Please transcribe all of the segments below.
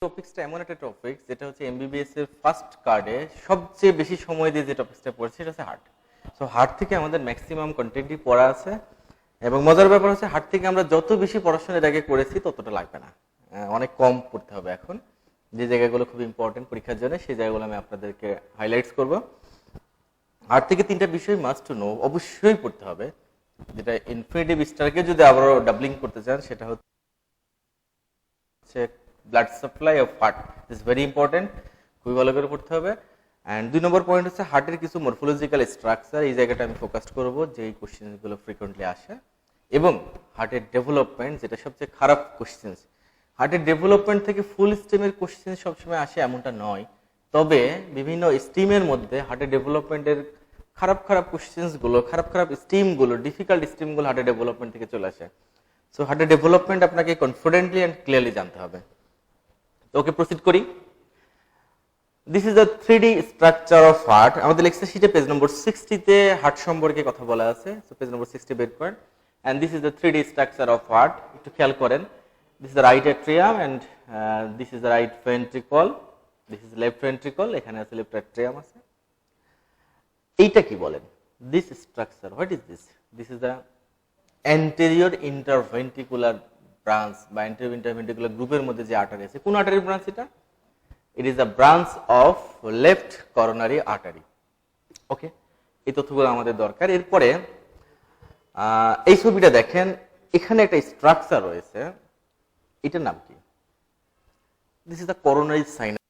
টপিকসটা এমন একটা টপিক যেটা হচ্ছে এমবিবিএস এর ফার্স্ট কার্ডে সবচেয়ে বেশি সময় দিয়ে যে টপিকসটা পড়ছে সেটা হচ্ছে হার্ট। সো হার্ট থেকে আমাদের ম্যাক্সিমাম কন্টেন্টই পড়া আছে এবং মজার ব্যাপার হচ্ছে হার্ট থেকে আমরা যত বেশি পড়াশোনা এর আগে করেছি ততটা লাগবে না, অনেক কম পড়তে হবে। এখন যে জায়গাগুলো খুব ইম্পর্টেন্ট পরীক্ষার জন্য সেই জায়গাগুলো আমি আপনাদেরকে হাইলাইটস করব। হার্ট থেকে তিনটা বিষয় মাস্ট টু নো অবশ্যই পড়তে হবে, যেটা ইনফিনিটিভ স্টারকে যদি আবারও ডাবলিং করতে চান সেটা হচ্ছে blood supply of heart is very important, খুবই ভালো করে পড়তে হবে। অ্যান্ড 2 নম্বর পয়েন্ট হচ্ছে হার্টের কিছু মরফোলজিক্যাল স্ট্রাকচার, এই জায়গাটা আমি ফোকাস করব যে এই কোশ্চেনগুলো ফ্রিকোয়েন্টলি আসে, এবং হার্টের ডেভেলপমেন্ট যেটা সবচেয়ে খারাপ কোশ্চেন। হার্টের ডেভেলপমেন্ট থেকে ফুল স্ট্রিমের কোশ্চেন সবসময় আসে এমনটা নয়, তবে বিভিন্ন স্ট্রিমের মধ্যে হার্টের ডেভেলপমেন্টের খারাপ খারাপ কোশ্চেনগুলো, খারাপ খারাপ স্ট্রিমগুলো, ডিফিকাল্ট স্ট্রিমগুলো হার্টের ডেভেলপমেন্ট থেকে চলে আসে। সো হার্টের ডেভেলপমেন্ট আপনাকে কনফিডেন্টলি অ্যান্ড ক্লিয়ারলি জানতে হবে। তো ওকে, প্রসিড করি। This is the 3D structure of heart. আমাদের লেকচার শিটে পেজ নম্বর 60 তে হার্ট সম্পর্কে কথা বলা আছে। সো পেজ নম্বর 60 বের করেন। And this is the 3D structure of heart. একটু খেয়াল করেন, this is the right atrium and this is the right ventricle, this is left ventricle, এখানে আছে লেফট অ্যাট্রিয়াম আছে। এইটা কি বলেন? This structure, what is this? This is the anterior interventricular branch বা anterior interventricular গ্রুপের মধ্যে যে আর্টারি আছে, কোন আর্টারি ব্রাঞ্চ এটা? It is the branch of left coronary artery. Okay, এই তথ্যগুলো আমাদের দরকার। এরপরে এই ছবিটা দেখেন, এখানে একটা স্ট্রাকচার রয়েছে, এটার নাম কি? This is the coronary sinus.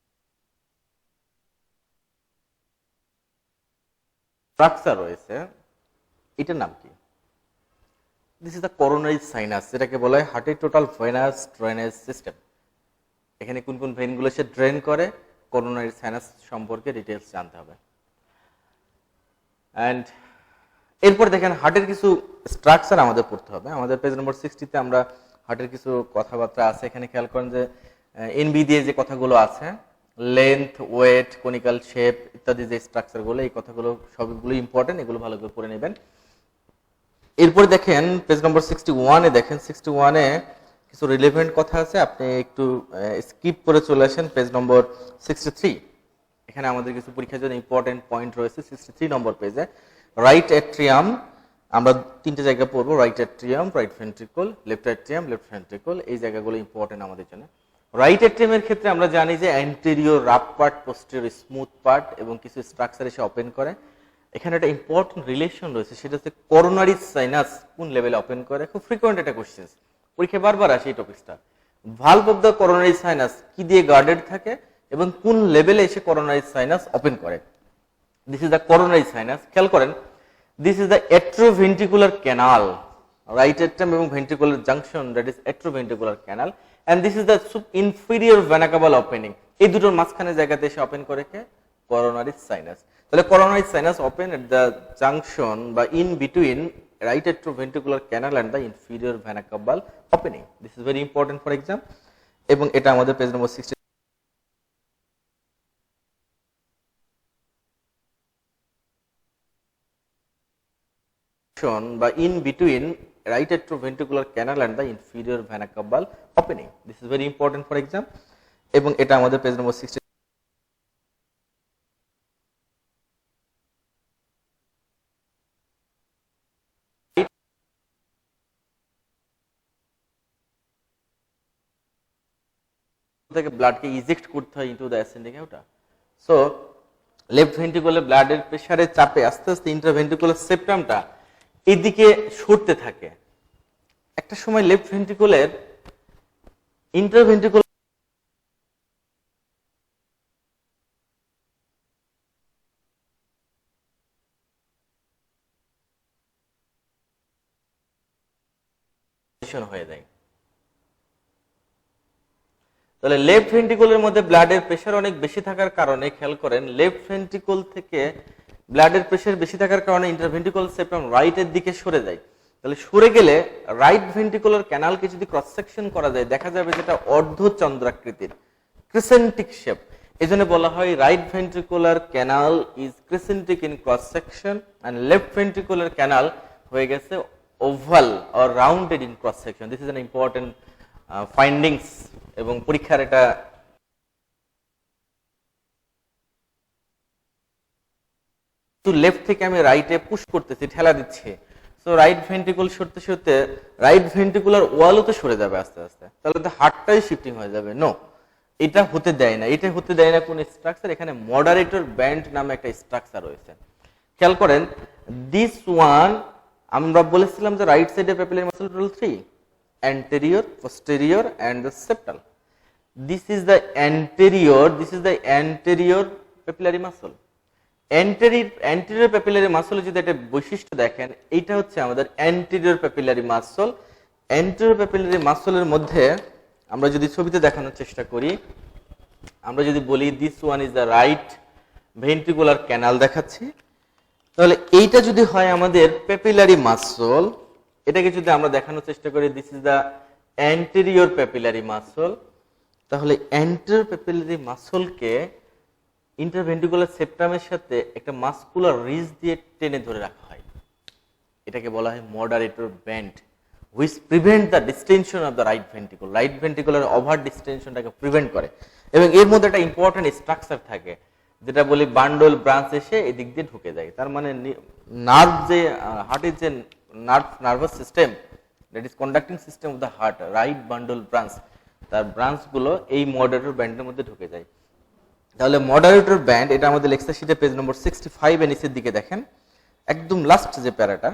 Structure রয়েছে, এটার নাম কি? This is the coronary sinus, যেটাকে বলা হয় হার্টের টোটাল ভেনাস ড্রেনেজ সিস্টেম। এখানে কোন কোন ভেইনগুলো সে ড্রেন করে, করোনারি সাইনাস সম্পর্কে ডিটেইলস জানতে হবে। এন্ড এরপর দেখেন হার্টের কিছু স্ট্রাকচার আমাদের পড়তে হবে। আমাদের পেজ নম্বর 60 তে আমরা হার্টের কিছু কথাবার্তা আছে, এখানে খেয়াল করেন যে এনবি দিয়ে যে কথাগুলো আছে, লেন্থ, ওয়েট, কনিক্যাল শেপ ইত্যাদি যে স্ট্রাকচারগুলো, এই কথাগুলো সবগুলো ইম্পর্টেন্ট, এগুলো ভালো করে পড়ে নেবেন। এরপর দেখেন পেজ নম্বর 61 এ, দেখেন 61 এ কিছু রিলেভেন্ট কথা আছে, আপনি একটু স্কিপ করে চলে আসেন পেজ নম্বর 63। এখানে আমাদের কিছু পরীক্ষার জন্য ইম্পর্টেন্ট পয়েন্ট রয়েছে 63 নম্বর পেজে। রাইট অ্যাট্রিয়াম আমরা তিনটে জায়গা পড়বো, right atrium, right ventricle, left atrium, left ventricle, এই জায়গাগুলো ইম্পর্টেন্ট আমাদের জন্য। রাইট অ্যাট্রিয়ামের ক্ষেত্রে আমরা জানি যে anterior rough part, posterior smooth part এবং কিছু স্ট্রাকচার এসে ওপেন করে। এখানে একটা ইম্পর্টেন্ট রিলেশন রয়েছে, সেটা হচ্ছে করোনারি সাইনাস কোন লেভেলে ওপেন করে। খুব ফ্রিকোয়েন্ট একটা কোশ্চেন, পরীক্ষায় বারবার আসে এই টপিকটা। Valve of the coronary sinus কি দিয়ে গার্ডেড থাকে এবং কোন লেভেলে এসে করোনারি সাইনাস ওপেন করে। This is the coronary sinus. খেয়াল করেন, this is the atrioventricular canal, right atrium এবং ventricular junction, that is atrioventricular canal, and this is the inferior vena কেবল ওপেনিং। এই দুটোর মাঝখানে জায়গাতে এসে ওপেন করে কে? Coronary sinus. তাহলে coronary sinus open at the junction বা in between right atrioventricular canal and the inferior vena cava opening. This is very important for exam, এবং এটা আমাদের পেজ নম্বর 60 বা in between right atrioventricular canal and the inferior vena cava opening. This is very important for exam, এবং এটা আমাদের page নম্বর 60 থেকে ব্লাডকে eject করতে হয় ইনটু দ্য অ্যাসেন্ডিং ওটা। সো লেফট ভেন্ট্রিকুলার ব্লাডের প্রেসারের চাপে আস্তে আস্তে ইন্ট্রাভেন্ট্রিকুলার সেপ্টামটা এদিকে সরতে থাকে। একটা সময় লেফট ভেন্ট্রিকুলার ইন্ট্রাভেন্ট্রিকুলার হয়ে যায়। তাহলে লেফট ভেন্ট্রিকলের মধ্যে ব্লাডের প্রেসার অনেক বেশি থাকার কারণে, খেয়াল করেন, লেফট ভেন্ট্রিকল থেকে ব্লাডের প্রেসার বেশি থাকার কারণে ইন্টারভেন্ট্রিকুল সেপ্টাম রাইটের দিকে সরে যায়। তাহলে সরে গেলে রাইট ভেন্ট্রিকুলার ক্যানালকে যদি ক্রস সেকশন করা যায়, দেখা যাবে যেটা অর্ধচন্দ্রাকৃতির, ক্রিসেন্টিক শেপ। এজন্য বলা হয় right ventricular canal is crescentic in cross section and left ventricular canal হয়ে গেছে oval or rounded in cross section. This is an important findings, এবং পরীক্ষার এটা যেহেতু লেফট থেকে আমি রাইটে পুশ করতেছি, ঠেলা দিচ্ছি, সো রাইট ভেন্ট্রিকল সরতে সরতে রাইট ভেন্ট্রিকুলার ওয়ালও তো সরে যাবে আস্তে আস্তে, তাহলে তো হার্টটাই শিফটিং হয়ে যাবে। নো, এটা হতে দেয় না। এটা হতে দেয় না কোন স্ট্রাকচার? এখানে মডারেটর ব্যান্ড নামে একটা স্ট্রাকচার রয়েছে। খেয়াল করেন, দিস ওয়ান আমরা বলেছিলাম যে রাইট সাইডে papillary muscle total 3, anterior, posterior and the septal. This is the anterior papillary muscle. Anterior papillary muscle যদি একটা বৈশিষ্ট্য দেখেন, এইটা হচ্ছে আমাদের anterior papillary muscle. Anterior papillary muscle এর মধ্যে আমরা যদি ছবিতে দেখানোর চেষ্টা করি, আমরা যদি বলি this one is the right ventricular canal দেখাচ্ছি, তাহলে এইটা যদি হয় আমাদের papillary muscle, এটাকে যদি আমরা দেখানোর চেষ্টা করি this is the anterior papillary muscle, তাহলে anterior papillary muscle কে ইন্টারভেন্ট্রিকুলার সেপ্টামের সাথে একটা মাসকুলার রিজ দিয়ে টেনে ধরে রাখা হয়। এটাকে বলা হয় moderator band, which prevent the distension of the right ventricle. Right ventricular over ডিস্টেনশনটাকে প্রিভেন্ট করে। এবং এর মধ্যে একটা ইম্পর্টেন্ট স্ট্রাকচার থাকে যেটা বলি বান্ডল ব্রাঞ্চ এসে এই দিক দিয়ে ঢুকে যায়। তার মানে নার্ভ যে হার্টের যে nervous system, that is conducting system of the heart, right bundle branch, তার ব্রাঞ্চগুলো এই মডারেটর ব্যান্ডের মধ্যে ঢুকে যায়। তাহলে মডারেটর ব্যান্ড, এটা আমাদের লেকচার শিটে পেজ নম্বর 65 এর নিচের দিকে দেখেন, একদম লাস্ট যে প্যারাটা,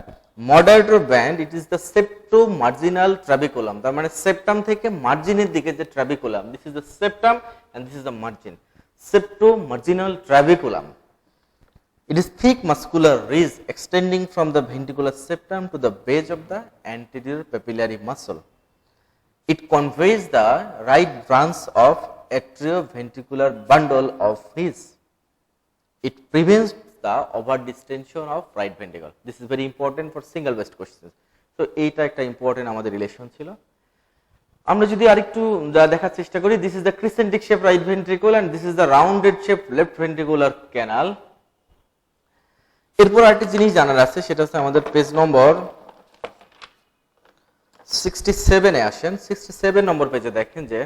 moderator band it is the septo marginal trabeculum. তার মানে সেপ্টাম থেকে মার্জিনের দিকে যে trabeculum, this is the septum and this is the margin, septo marginal trabeculum. It is thick muscular ridge extending from the ventricular septum to the base of the anterior papillary muscle. It conveys the right branch of atrioventricular bundle of ridge. It prevents the over distension of right ventricle. This is very important for single based questions. So এইটা একটা important আমাদের relation ছিল। আমরা যদি আরেকটু দেখার চেষ্টা করি, this is the crescentic shape right ventricle and this is the rounded shape left ventricular canal. এরপর আরেকটা জিনিস জানার আছে, সেটা হচ্ছে আমাদের পেজ নম্বর 67 এ আসেন। 67 নম্বর পেজে দেখেন যে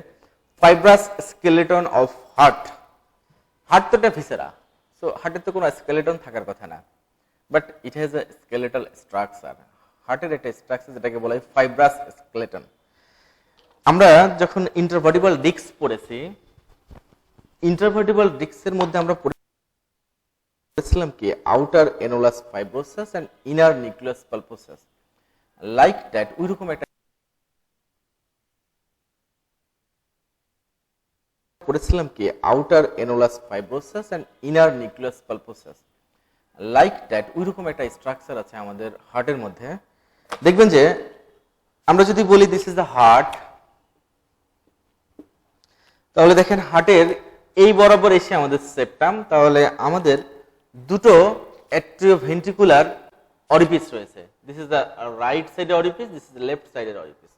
fibrous skeleton of heart. Heart তো একটা ভিসেরা, সো হার্টের তো কোনো স্কেলেটন থাকার কথা না, but it has a skeletal structure. হার্টের একটা স্ট্রাকচার যেটাকে বলা হয় ফাইব্রাস স্কেলেটন। আমরা যখন ইন্টারভার্টিবল ডিস্ক পড়েছি, ইন্টারভার্টিবল ডিস্কের মধ্যে আমরা পড়েছিলাম কি outer annulus fibrosus and inner nucleus pulposus, like that ওইরকম একটা পড়েছিলাম কি outer annulus fibrosus and inner nucleus pulposus, like that ওইরকম একটা স্ট্রাকচার আছে আমাদের হার্টের মধ্যে। দেখবেন যে আমরা যদি বলি দিস ইজ দ্য হার্ট, তাহলে দেখেন হার্টের এই বরাবর এসে আমাদের সেপ্টাম, তাহলে আমাদের দুটো অ্যাট্রিওভেন্ট্রিকুলার অরিপিস রয়েছে। দিস ইজ দ্য রাইট সাইডের অরিপিস, দিস ইজ দ্য লেফট সাইডের অরিপিস।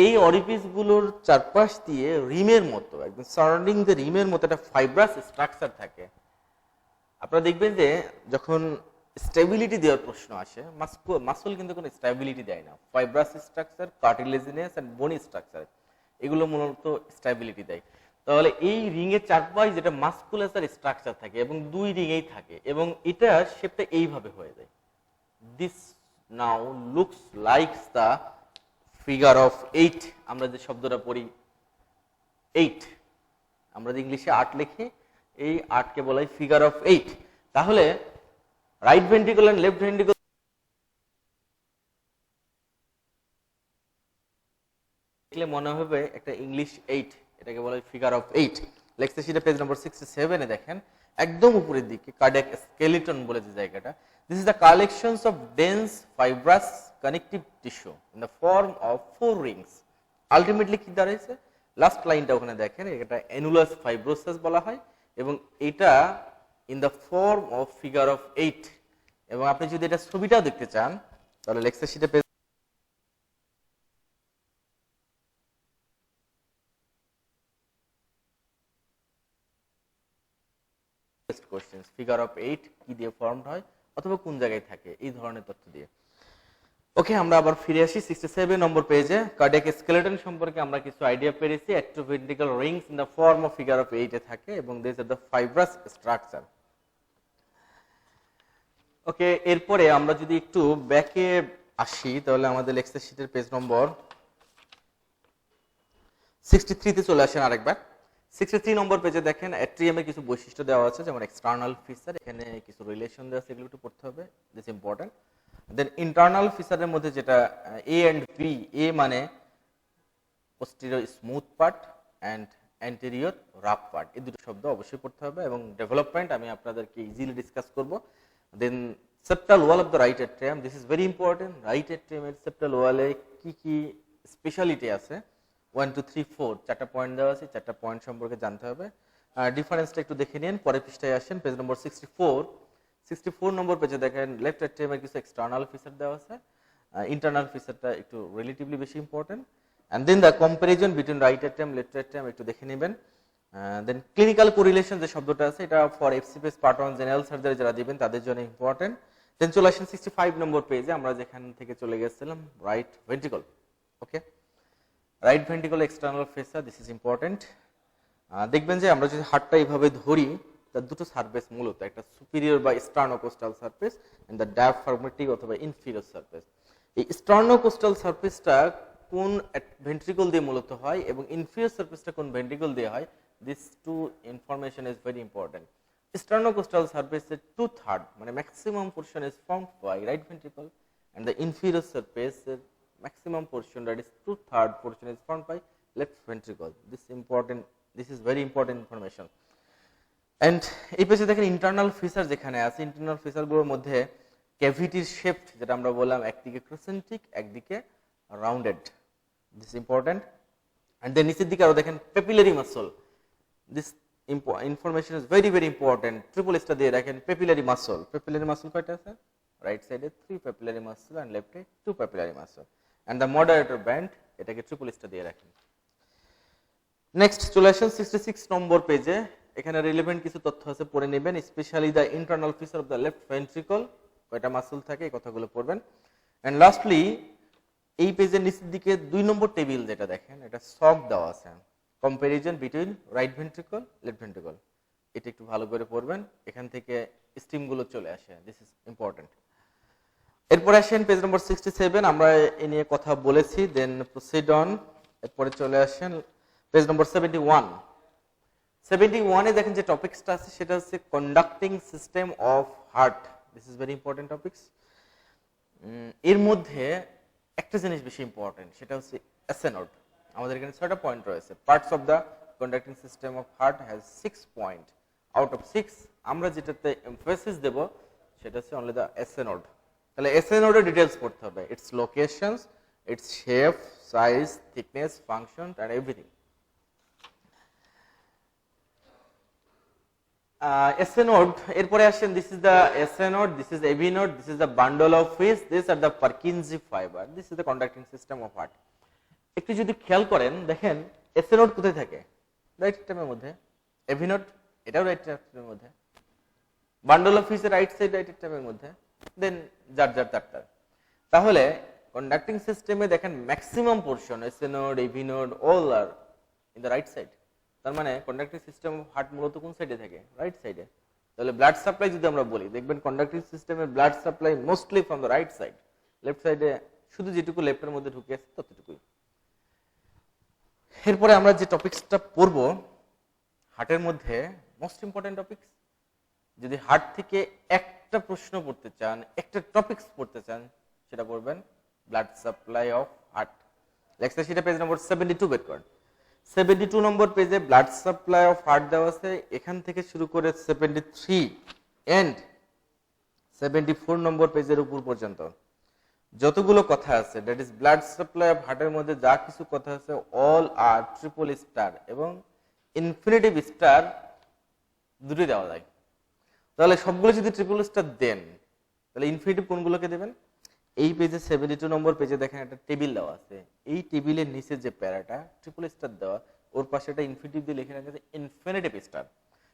এই অরিপিস গুলোর চারপাশ দিয়ে রিমের মতো, একদম সারাউন্ডিং দ্য রিমের মতো একটা ফাইব্রাস স্ট্রাকচার থাকে। আপনারা দেখবেন যে যখন স্টেবিলিটি দেওয়ার প্রশ্ন আসে, মাসল কিন্তু কোনো স্টেবিলিটি দেয় না। Fibrous structure, cartilaginous and bony structure, এগুলো মূলত স্টেবিলিটি দেয়। তাহলে এই রিং এর চারপাশ যেটা মাসকুলার স্ট্রাকচার থাকে এবং দুই রিংয়েই থাকে, এবং এটা শেপটা এইভাবে হয়ে যায়। This now looks like the figure of 8। আমরা যে শব্দটা পড়ি 8, আমরা যে ইংলিশে 8 লিখি, এই 8 কে বলা হয় ফিগার অফ 8। তাহলে right ventricle and left ventricle দেখলে মনে হবে একটা ইংলিশ 8, এটাকে বলা হয় ফিগার অফ 8। লেকচার শিটে পেজ নম্বর 67 এ দেখেন একদম উপরের দিকে কার্ডিয়াক স্কেলিটন বলে যে জায়গাটা, this is the collections of dense fibrous connective tissue in the form of 4 rings. Ultimately কি দাঁড়াইছে, লাস্ট লাইনটা ওখানে দেখেন, এটা অ্যানুলাস ফাইব্রোসাস বলা হয়, এবং এটা in the form of figure of 8। এবং আপনি যদি এটা ছবিটাও দেখতে চান, তাহলে লেকচার শিটে পেজ কোশ্চেন ফিগার অফ 8 কি দিয়ে ফর্মড হয় অথবা কোন জায়গায় থাকে, এই ধরনের তথ্য দিয়ে। ওকে, আমরা আবার ফিরে আসি 67 নম্বর পেজে। কার্ডিয়াক স্কেলেটন সম্পর্কে আমরা কিছু আইডিয়া পেয়েছি। Atrioventricular rings in the form of figure of 8 এ থাকে, এবং this are the fibrous structure. Okay, এরপরে আমরা যদি একটু ব্যাকে আসি তাহলে আমাদের লেকচার শিটের পেজ নম্বর 63 তে চলে আসেন আরেকবার। 63 নম্বর পেজে দেখেন অ্যাট্রিয়াম এর কিছু বৈশিষ্ট্য দেওয়া আছে, যেমন এক্সটার্নাল ফিচার, এখানে কিছু রিলেশন দেওয়া আছে, এগুলো একটু পড়তে হবে, দিস ইম্পর্টেন্ট। দেন ইন্টারনাল ফিচারের মধ্যে যেটা এ এন্ড বি, এ মানে posterior smooth part and anterior rough part, এই দুটো শব্দ অবশ্যই পড়তে হবে, এবং ডেভেলপমেন্ট আমি আপনাদেরকে ইজিলি ডিসকাস করব। Then septal wall of the right atrium, this is very important. Right অ্যাট্রিয়ামের সেপ্টাল ওয়ালে কি কি স্পেশালিটি আছে, 1 2 3 4 চারটা পয়েন্ট দেওয়া আছে, চারটা পয়েন্ট সম্পর্কে জানতে হবে। ডিফারেন্সটা একটু দেখে নিন, পরের পৃষ্ঠায় আসেন, পেজ নম্বর 64 নম্বর পেজে দেখেন লেফট অ্যাট্রিয়ামের কিছু এক্সটার্নাল ফিচার দেওয়া আছে, ইন্টারনাল ফিচারটা একটু রিলেটিভলি বেশি important. And then the comparison between right atrium left atrium একটু দেখে নেবেন। দেন ক্লিনিক্যাল কোরিলেশন যে শব্দটা আছে, এটা for FCPS part 1 general surgery যারা দিবেন তাদের জন্য ইম্পর্টেন্ট। দেন চলে আসেন 65 নম্বর পেজে, আমরা যেখান থেকে চলে গেছিলাম, right ventricle. Okay, right ventricle external features, this is important. দেখবেন যে আমরা যদি হার্টটা এইভাবে ধরি, তার দুটো সারফেস মূলত, একটা সুপিরিয়র বা স্টার্নোকোস্টাল সারফেস এন্ড দ্য ডায়াফ্রাগমেটিক অথবা ইনফিরিয়র সারফেস। এই স্টার্নোকোস্টাল সারফেসটা কোন ভেন্ট্রিকল দিয়ে মূলত হয় এবং ইনফিরিয়র সারফেসটা কোন ভেন্ট্রিকল দিয়ে হয়, this two information is very important. Sternocostal surface is 2/3, মানে maximum portion is formed by right ventricle, and the inferior surface maximum portion, that is 2/3 portion, is formed by left ventricle. This is very important information. And এই পেজে দেখেন internal feature যেখানে আছে, internal ফিচারগুলোর মধ্যে ক্যাভিটির shape যেটা আমরা বললাম, একদিকে ক্রিসেন্ট্রিক একদিকে rounded, this important. And then নিচের দিকে আরো দেখেন papillary muscle, this information is very very important. Triple star দিয়ে রাখেন পেপিলারি মাসল। পেপিলারি মাসল কয়টা আছে? রাইট সাইডে 3 পেপিলারি মাসল এন্ড লেফটে 2 papillary muscle, and the moderator band, এটাকে ট্রিপল স্টার দিয়ে রাখেন। নেক্সট চলে আসেন 66 নম্বর পেজে, এখানে রিলেভেন্ট কিছু তথ্য আছে, পড়ে নেবেন। Specially the internal feature of the left ventricle, কয়টা মাসল থাকে এই কথাগুলো পড়বেন। এন্ড লাস্টলি এই পেজের নিচের দিকে 2 নম্বর টেবিল যেটা দেখেন, এটা সক দেওয়া আছে, comparison between right ventricle left ventricle, এটা একটু ভালো করে পড়বেন, এখান থেকে স্টিম গুলো চলে আসে, দিস ইজ ইম্পর্টেন্ট। এরপরে আসেন পেজ নম্বর 67, আমরা এ নিয়ে কথা বলেছি, দেন প্রসিড অন। এরপরে চলে আসেন পেজ নম্বর 71 এ দেখেন যে টপিকসটা আছে সেটা হচ্ছে conducting system of heart, this is very important topics. এর মধ্যে একটা জিনিস বেশি ইম্পর্টেন্ট, সেটা হচ্ছে এসএনওড। আমাদের এখানে 6টা পয়েন্ট রয়েছে, parts of the conducting system of heart has 6 point, out of 6 আমরা যেটাতে এমফাসিস দেব সেটা হচ্ছে অনলি দ্য এসএনওড। তাহলে এসএনওড এর ডিটেইলস পড়তে হবে, its locations, its shape, size, thickness, function and everything. SA node, এরপরে আসেন, this is the SA node, this is AV node, this is the bundle of His, this are the Purkinje fiber, this is the conducting system of heart. একটু যদি খেয়াল করেন দেখেন এসএনওড কোথায় থাকে, right অ্যাট্রিয়ামের মধ্যে, এভি নোড এটাও রাইট অ্যাট্রিয়ামের মধ্যে, bundle of His right side right অ্যাট্রিয়ামের মধ্যে, দেন যার তারটার। তাহলে কন্ডাক্টিং সিস্টেমে দেখেন maximum portion SA node AV node all are in the right side. তার মানে কন্ডাক্টিং সিস্টেম অফ হার্ট মূলত কোন সাইডে থাকে? রাইট সাইডে। তাহলে ব্লাড সাপ্লাই যদি আমরা বলি, দেখবেন কন্ডাক্টিং সিস্টেমের blood supply mostly from the right side, left সাইডে শুধু যেটুকু লেফটের মধ্যে ঢুকে আছে ততটুকুই। এরপরে আমরা যে টপিকসটা পড়বো হার্টের মধ্যে মোস্ট ইম্পর্টেন্ট টপিকস, যদি হার্ট থেকে একটা প্রশ্ন পড়তে চান, একটা টপিকস পড়তে চান, সেটা পড়বেন blood supply of heart. Lecture শিটে পেজ নম্বর 72 বের করেন। 72 নম্বর পেজে ব্লাড সাপ্লাই অফ হার্ট দেওয়া আছে, এখান থেকে শুরু করে 73 এন্ড 74 নম্বর পেজের উপর পর্যন্ত যতগুলো কথা আছে, that is blood supply of হার্টের মধ্যে যা কিছু কথা আছে, অল আর ট্রিপল স্টার এবং ইনফিনিটিভ স্টার দুটোই দেওয়া যায়। তাহলে সবগুলো যদি ট্রিপল স্টার দেন, তাহলে ইনফিনিটিভ কোনগুলোকে দেবেন? এই পেজে 72 নম্বর পেজে দেখেন একটা টেবিল দেওয়া আছে, এই টেবিলের নিচে যে প্যারাটা ট্রিপল স্টার দেওয়া, ওর পাশে একটা ইনফিনিটিভ দিয়ে লিখে রাখা আছে infinitive star,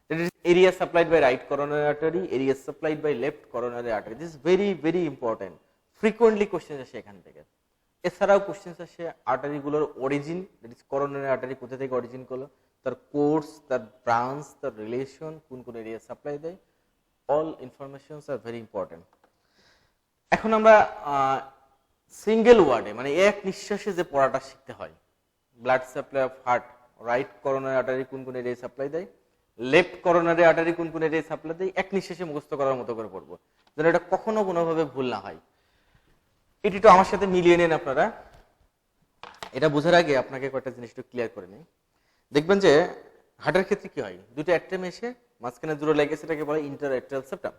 that is area supplied by right coronary artery, area supplied by left coronary artery. This is very very important, frequently question আসে এখান থেকে। এছাড়াও কোশ্চেন আসে আর্টারিগুলোর origin, that is coronary artery কোথা থেকে অরিজিন করলো, তার কোর্স, তার ব্রাঞ্চ, তার রিলেশন, কোন কোন এরিয়া সাপ্লাই দেয়, all informations are very important. এখন আমরা সিঙ্গেল ওয়ার্ডে মানে এক নিঃশ্বাসে যে পড়াটা শিখতে হয়, blood supply of heart, right coronary artery কোন কোন এরিয়ায় সাপ্লাই দেয়, লেফট করোনারি আর্টারি কোন কোন এরিয়ায় সাপ্লাই দেয়, এক নিঃশ্বাসে মুখস্থ করার মতো করে পড়বো, যেন এটা কখনো কোনোভাবে ভুল না হয়। এটি তো আমার সাথে মিলিয়ে নেন আপনারা। এটা বোঝার আগে আপনাকে কয়েকটা জিনিস একটু ক্লিয়ার করে নিই। দেখবেন যে হার্টের ক্ষেত্রে কি হয়, দুটো অ্যাট্রিয়াম এসে মাঝখানে জোড়া লেগেছে, এটাকে বলে ইন্টারঅ্যাট্রিয়াল সেপ্টাম।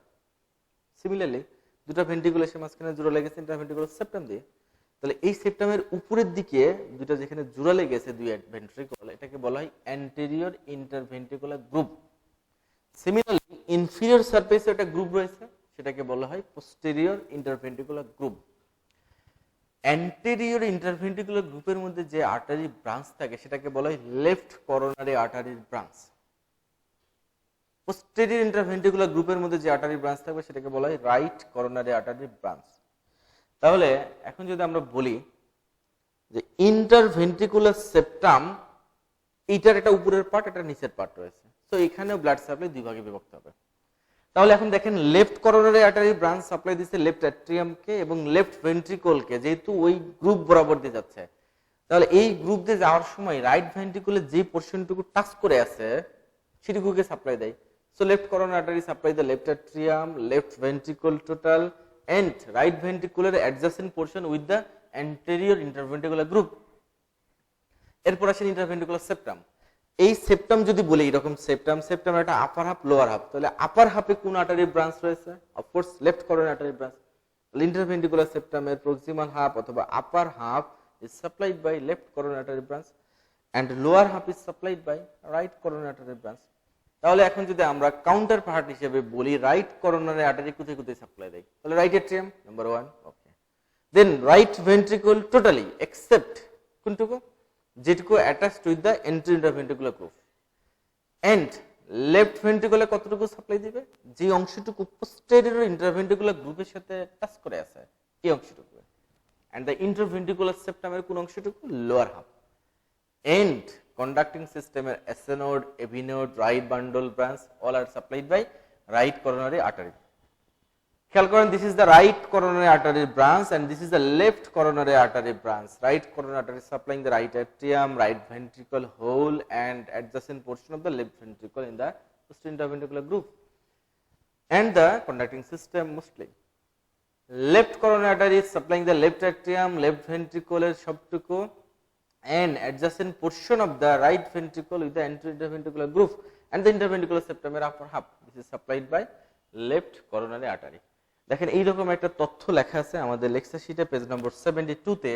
সিমিলারলি দুটো ভেন্ট্রিকুল এসে মাঝখানে জোড়া লেগেছে ইন্টারভেন্ট্রিকুলার সেপ্টাম দিয়ে, তাহলে এই সেপ্টামের উপরের দিকে দুটো যেখানে জোড়া লেগেছে দুই ভেন্ট্রিকুল, এটাকে বলা হয় anterior interventricular groove. Similarly inferior সারফেসে একটা গ্রুপ রয়েছে, সেটাকে বলা হয় posterior interventricular groove. Anterior interventricular গ্রুপের মধ্যে যে আর্টারি ব্রাঞ্চ থাকে সেটাকে বলা হয় লেফট করোনারি আর্টারির ব্রাঞ্চ। পোস্টেরিয়র ইন্টারভেন্ট্রিকুলার গ্রুপের মধ্যে যে আর্টারি ব্রাঞ্চ থাকবে সেটাকে বলা হয় রাইট করোনারি আর্টারি ব্রাঞ্চ। তাহলে এখন যদি আমরা বলি যে ইন্টারভেন্ট্রিকুলার সেপ্টাম, এইটার একটা উপরের পার্ট, একটা নিচের পার্ট রয়েছে, তো এখানেও ব্লাড সাপ্লাই দুই ভাগে বিভক্ত হবে। তাহলে এখন দেখেন left coronary artery branch supply দিচ্ছে লেফট অ্যাট্রিয়ামকে এবং লেফট ভেন্ট্রিকলকে, যেহেতু ওই গ্রুপ বরাবর দিয়ে যাচ্ছে, তাহলে এই গ্রুপ দিয়ে যাওয়ার সময় রাইট ভেন্ট্রিকলের যে পোর্শনটুকু টাচ করে আছে সেটুকুকে সাপ্লাই দেয়। So left coronary artery supply the left atrium, left ventricle total and right ventricular adjacent portion with the anterior interventricular group. এরপর আসেন ইন্টারভেন্ট্রিকুলার সেপ্টাম। এই সেপ্টাম যদি বলি এরকম সেপ্টাম, সেপ্টাম একটা আপার হাফ লোয়ার হাফ, তাহলে আপার হাফে কোন আর্টারি ব্রাঞ্চ রয়েছে? Of course left coronary artery branch. Interventricular সেপ্টামের প্রক্সিমাল হাফ অথবা upper half is supplied by left coronary artery branch and lower half is supplied by right coronary artery branch. তাহলে এখন যদি আমরা কাউন্টার পার্ট হিসেবে বলি right coronary artery কোথায় কোথায় সাপ্লাই দেয়, তাহলে right atrium number 1, okay. Then right ventricle totally except কোনটুকু, যেটুকু attached with the interventricular groove, and left ভেন্ট্রিকলে কতটুকু সাপ্লাই দিবে, যে অংশটুকু পোস্টেরিয়র ইন্টারভেন্ট্রিকুলার গ্রুপের সাথে টাচ করে আছে এই অংশটুকু, এন্ড দ্য ইন্টারভেন্ট্রিকুলার সেপ্টামের কোন অংশটুকু, lower half, and conducting system SA node, AV node, right bundle branch all are supplied by right coronary artery. খেয়াল করেন, this is the right coronary artery branch and this is the left coronary artery branch. Right coronary artery supplying the right atrium, right ventricle whole and adjacent portion of the left ventricle in the posterior interventricular group and the conducting system mostly. Left coronary artery is supplying the left atrium, left ventricle সবটুকু and adjacent portion of the right ventricle with the anterior interventricular groove and the interventricular septum upper half. This is supplied by left coronary artery. দেখেন এইরকম একটা তথ্য লেখা আছে আমাদের lecture শিটে page নম্বর 72 তে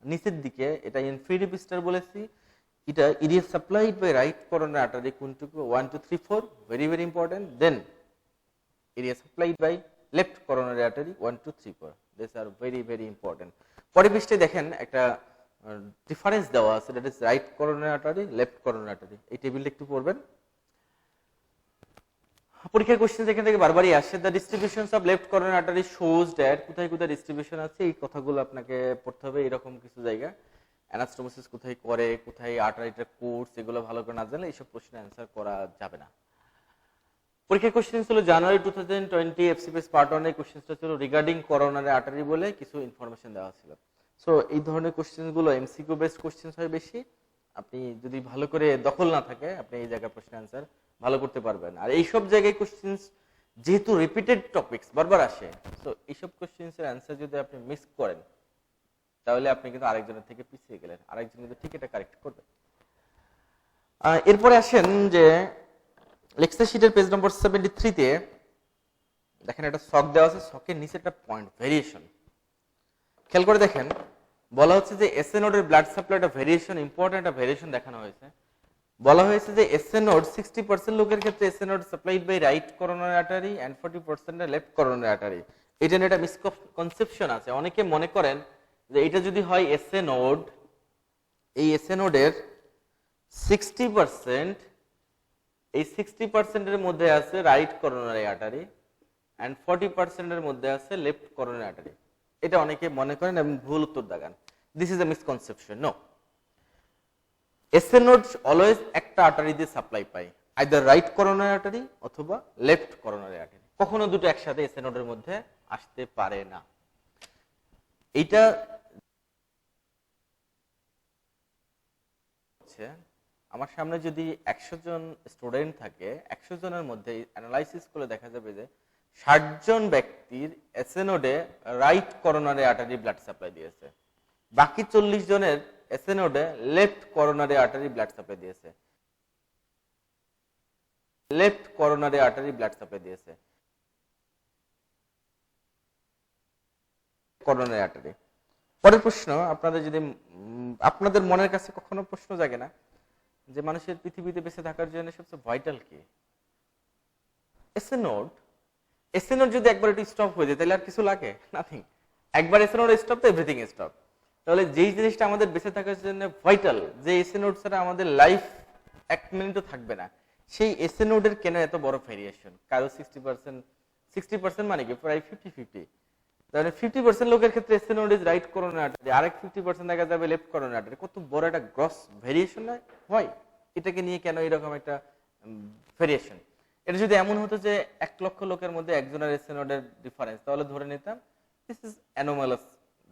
নিচের দিকে, এটা ইনফিনিটিভ স্টার বলেছি, এটা area supplied by right coronary artery কোনটুকু 1 2 3 4 very very important, then area supplied by left coronary artery 1 2 3 4, this are very very important. পরের পৃষ্ঠায় দেখেন একটা ডিফারেন্স দেওয়া আছে, that is right coronary artery, left coronary artery. এই টেবিলটা একটু পড়বেন, পরীক্ষার কোশ্চেন এখান থেকে বারবারই আসে। The distributions of left coronary artery shows that, কোথায় কোথায় ডিস্ট্রিবিউশন আছে এই কথাগুলো আপনাকে পড়তে হবে। এরকম কিছু জায়গা অ্যানাস্টোমোসিস কোথায় করে, কোথায় আর্টারিটার কোর্স, এগুলো ভালো করে না জানলে এইসব কোশ্চেন অ্যান্সার করা যাবে না। পরীক্ষার কোশ্চেন ছিল জানুয়ারি 2020 এফসিপিএস পার্ট 1 এর কোশ্চেনটা ছিল রিগার্ডিং করোনারি আর্টারি বলে কিছু ইনফরমেশন দেওয়া ছিল। সো এই ধরনের কোশ্চেন গুলো এমসিকিউ বেসড কোশ্চেন হয় বেশি, আপনি যদি ভালো করে দখল না থাকে আপনি এই জায়গায় প্রশ্ন অ্যান্সার ভালো করতে পারবেন। আর এই সব জায়গায় কোশ্চেন যেহেতু রিপিটেড টপিকস বারবার আসে, সো এই সব কোশ্চেনস এর অ্যান্সার যদি আপনি মিস করেন তাহলে আপনি কিন্তু আরেকজনের থেকে পিছিয়ে গেলেন, আরেকজন কিন্তু ঠিক এটা কারেক্ট করবে। এরপরে আসেন যে লেকচার শিটের পেজ নম্বর 73 তে দেখেন একটা ছক দেওয়া আছে, ছকের নিচে একটা পয়েন্ট ভেরিয়েশন, খেয়াল করে দেখেন। বলা হচ্ছে যে এসএ নোডের ব্লাড সাপ্লাই একটা ভেরিয়েশন, ইম্পর্টেন্ট একটা ভেরিয়েশন দেখানো হয়েছে। বলা হয়েছে যে এসএ নোড 60% লোকের ক্ষেত্রে SA node supplied by right coronary artery and 40% left coronary artery. এটা নিয়ে একটা মিসকনসেপশন আছে, অনেকে মনে করেন যে এটা যদি হয় এসএ নোড, এই এসএ নোডের 60%, এই 60% এর মধ্যে আছে রাইট করোনারি আর্টারি এন্ড 40% এর মধ্যে আছে লেফট করোনারি আর্টারি। এটা অনেকে মনে করেন এবং ভুল উত্তর দাগান। This is a misconception. No, SA node always একটা আর্টারি দিয়ে সাপ্লাই পায়, আইদার রাইট করোনারি আর্টারি অথবা লেফট করোনারি আর্টারি, কখনো দুটো একসাথে এসএ নোডের মধ্যে আসতে পারে না। এইটা হচ্ছে আমার সামনে যদি 100 জন স্টুডেন্ট থাকে, 100 জনের মধ্যে অ্যানালাইসিস করে দেখা যাবে যে 60 জন ব্যক্তির এসএনওডে right coronary artery blood supply দিয়েছে, বাকি 40 জনের এসএনওডে left coronary artery blood supply দিয়েছে, left coronary artery blood supply দিয়েছে, করোনারি আর্টারি। পরের প্রশ্ন, আপনাদের যদি আপনাদের মনের কাছে কখনো প্রশ্ন জাগে না যে মানুষের পৃথিবীতে বেঁচে থাকার জন্য সবচেয়ে ভাইটাল কি? এসএনওড। এসএনওড যদি একবার একটু স্টপ হয়ে যায় তাহলে আর কিছু লাগে? নাথিং। একবার এসএনওড স্টপ তো এভরিথিং স্টপ। তাহলে যেই জিনিসটা আমাদের বেঁচে থাকার জন্য ভাইটাল, যে এসএনওড ছাড়া আমাদের লাইফ 1 মিনিটও থাকবে না, সেই এসএনওডের কেন এত বড় ভেরিয়েশন? কারো 60%, 60% মানে কি প্রায় 50-50। তাহলে 50% লোকের ক্ষেত্রে SA node is right coronary artery, আরেক 50% দেখা যাবে লেফট করোনারি আর্টারি। কত বড় একটা গ্রস ভেরিয়েশন হয়। এটাকে নিয়ে কেন এরকম একটা ভেরিয়েশন? এটা যদি এমন হতো যে 1 লক্ষ লোকের মধ্যে একজনের এসএনওডের ডিফারেন্স, তাহলে ধরে নিতাম this is anomalous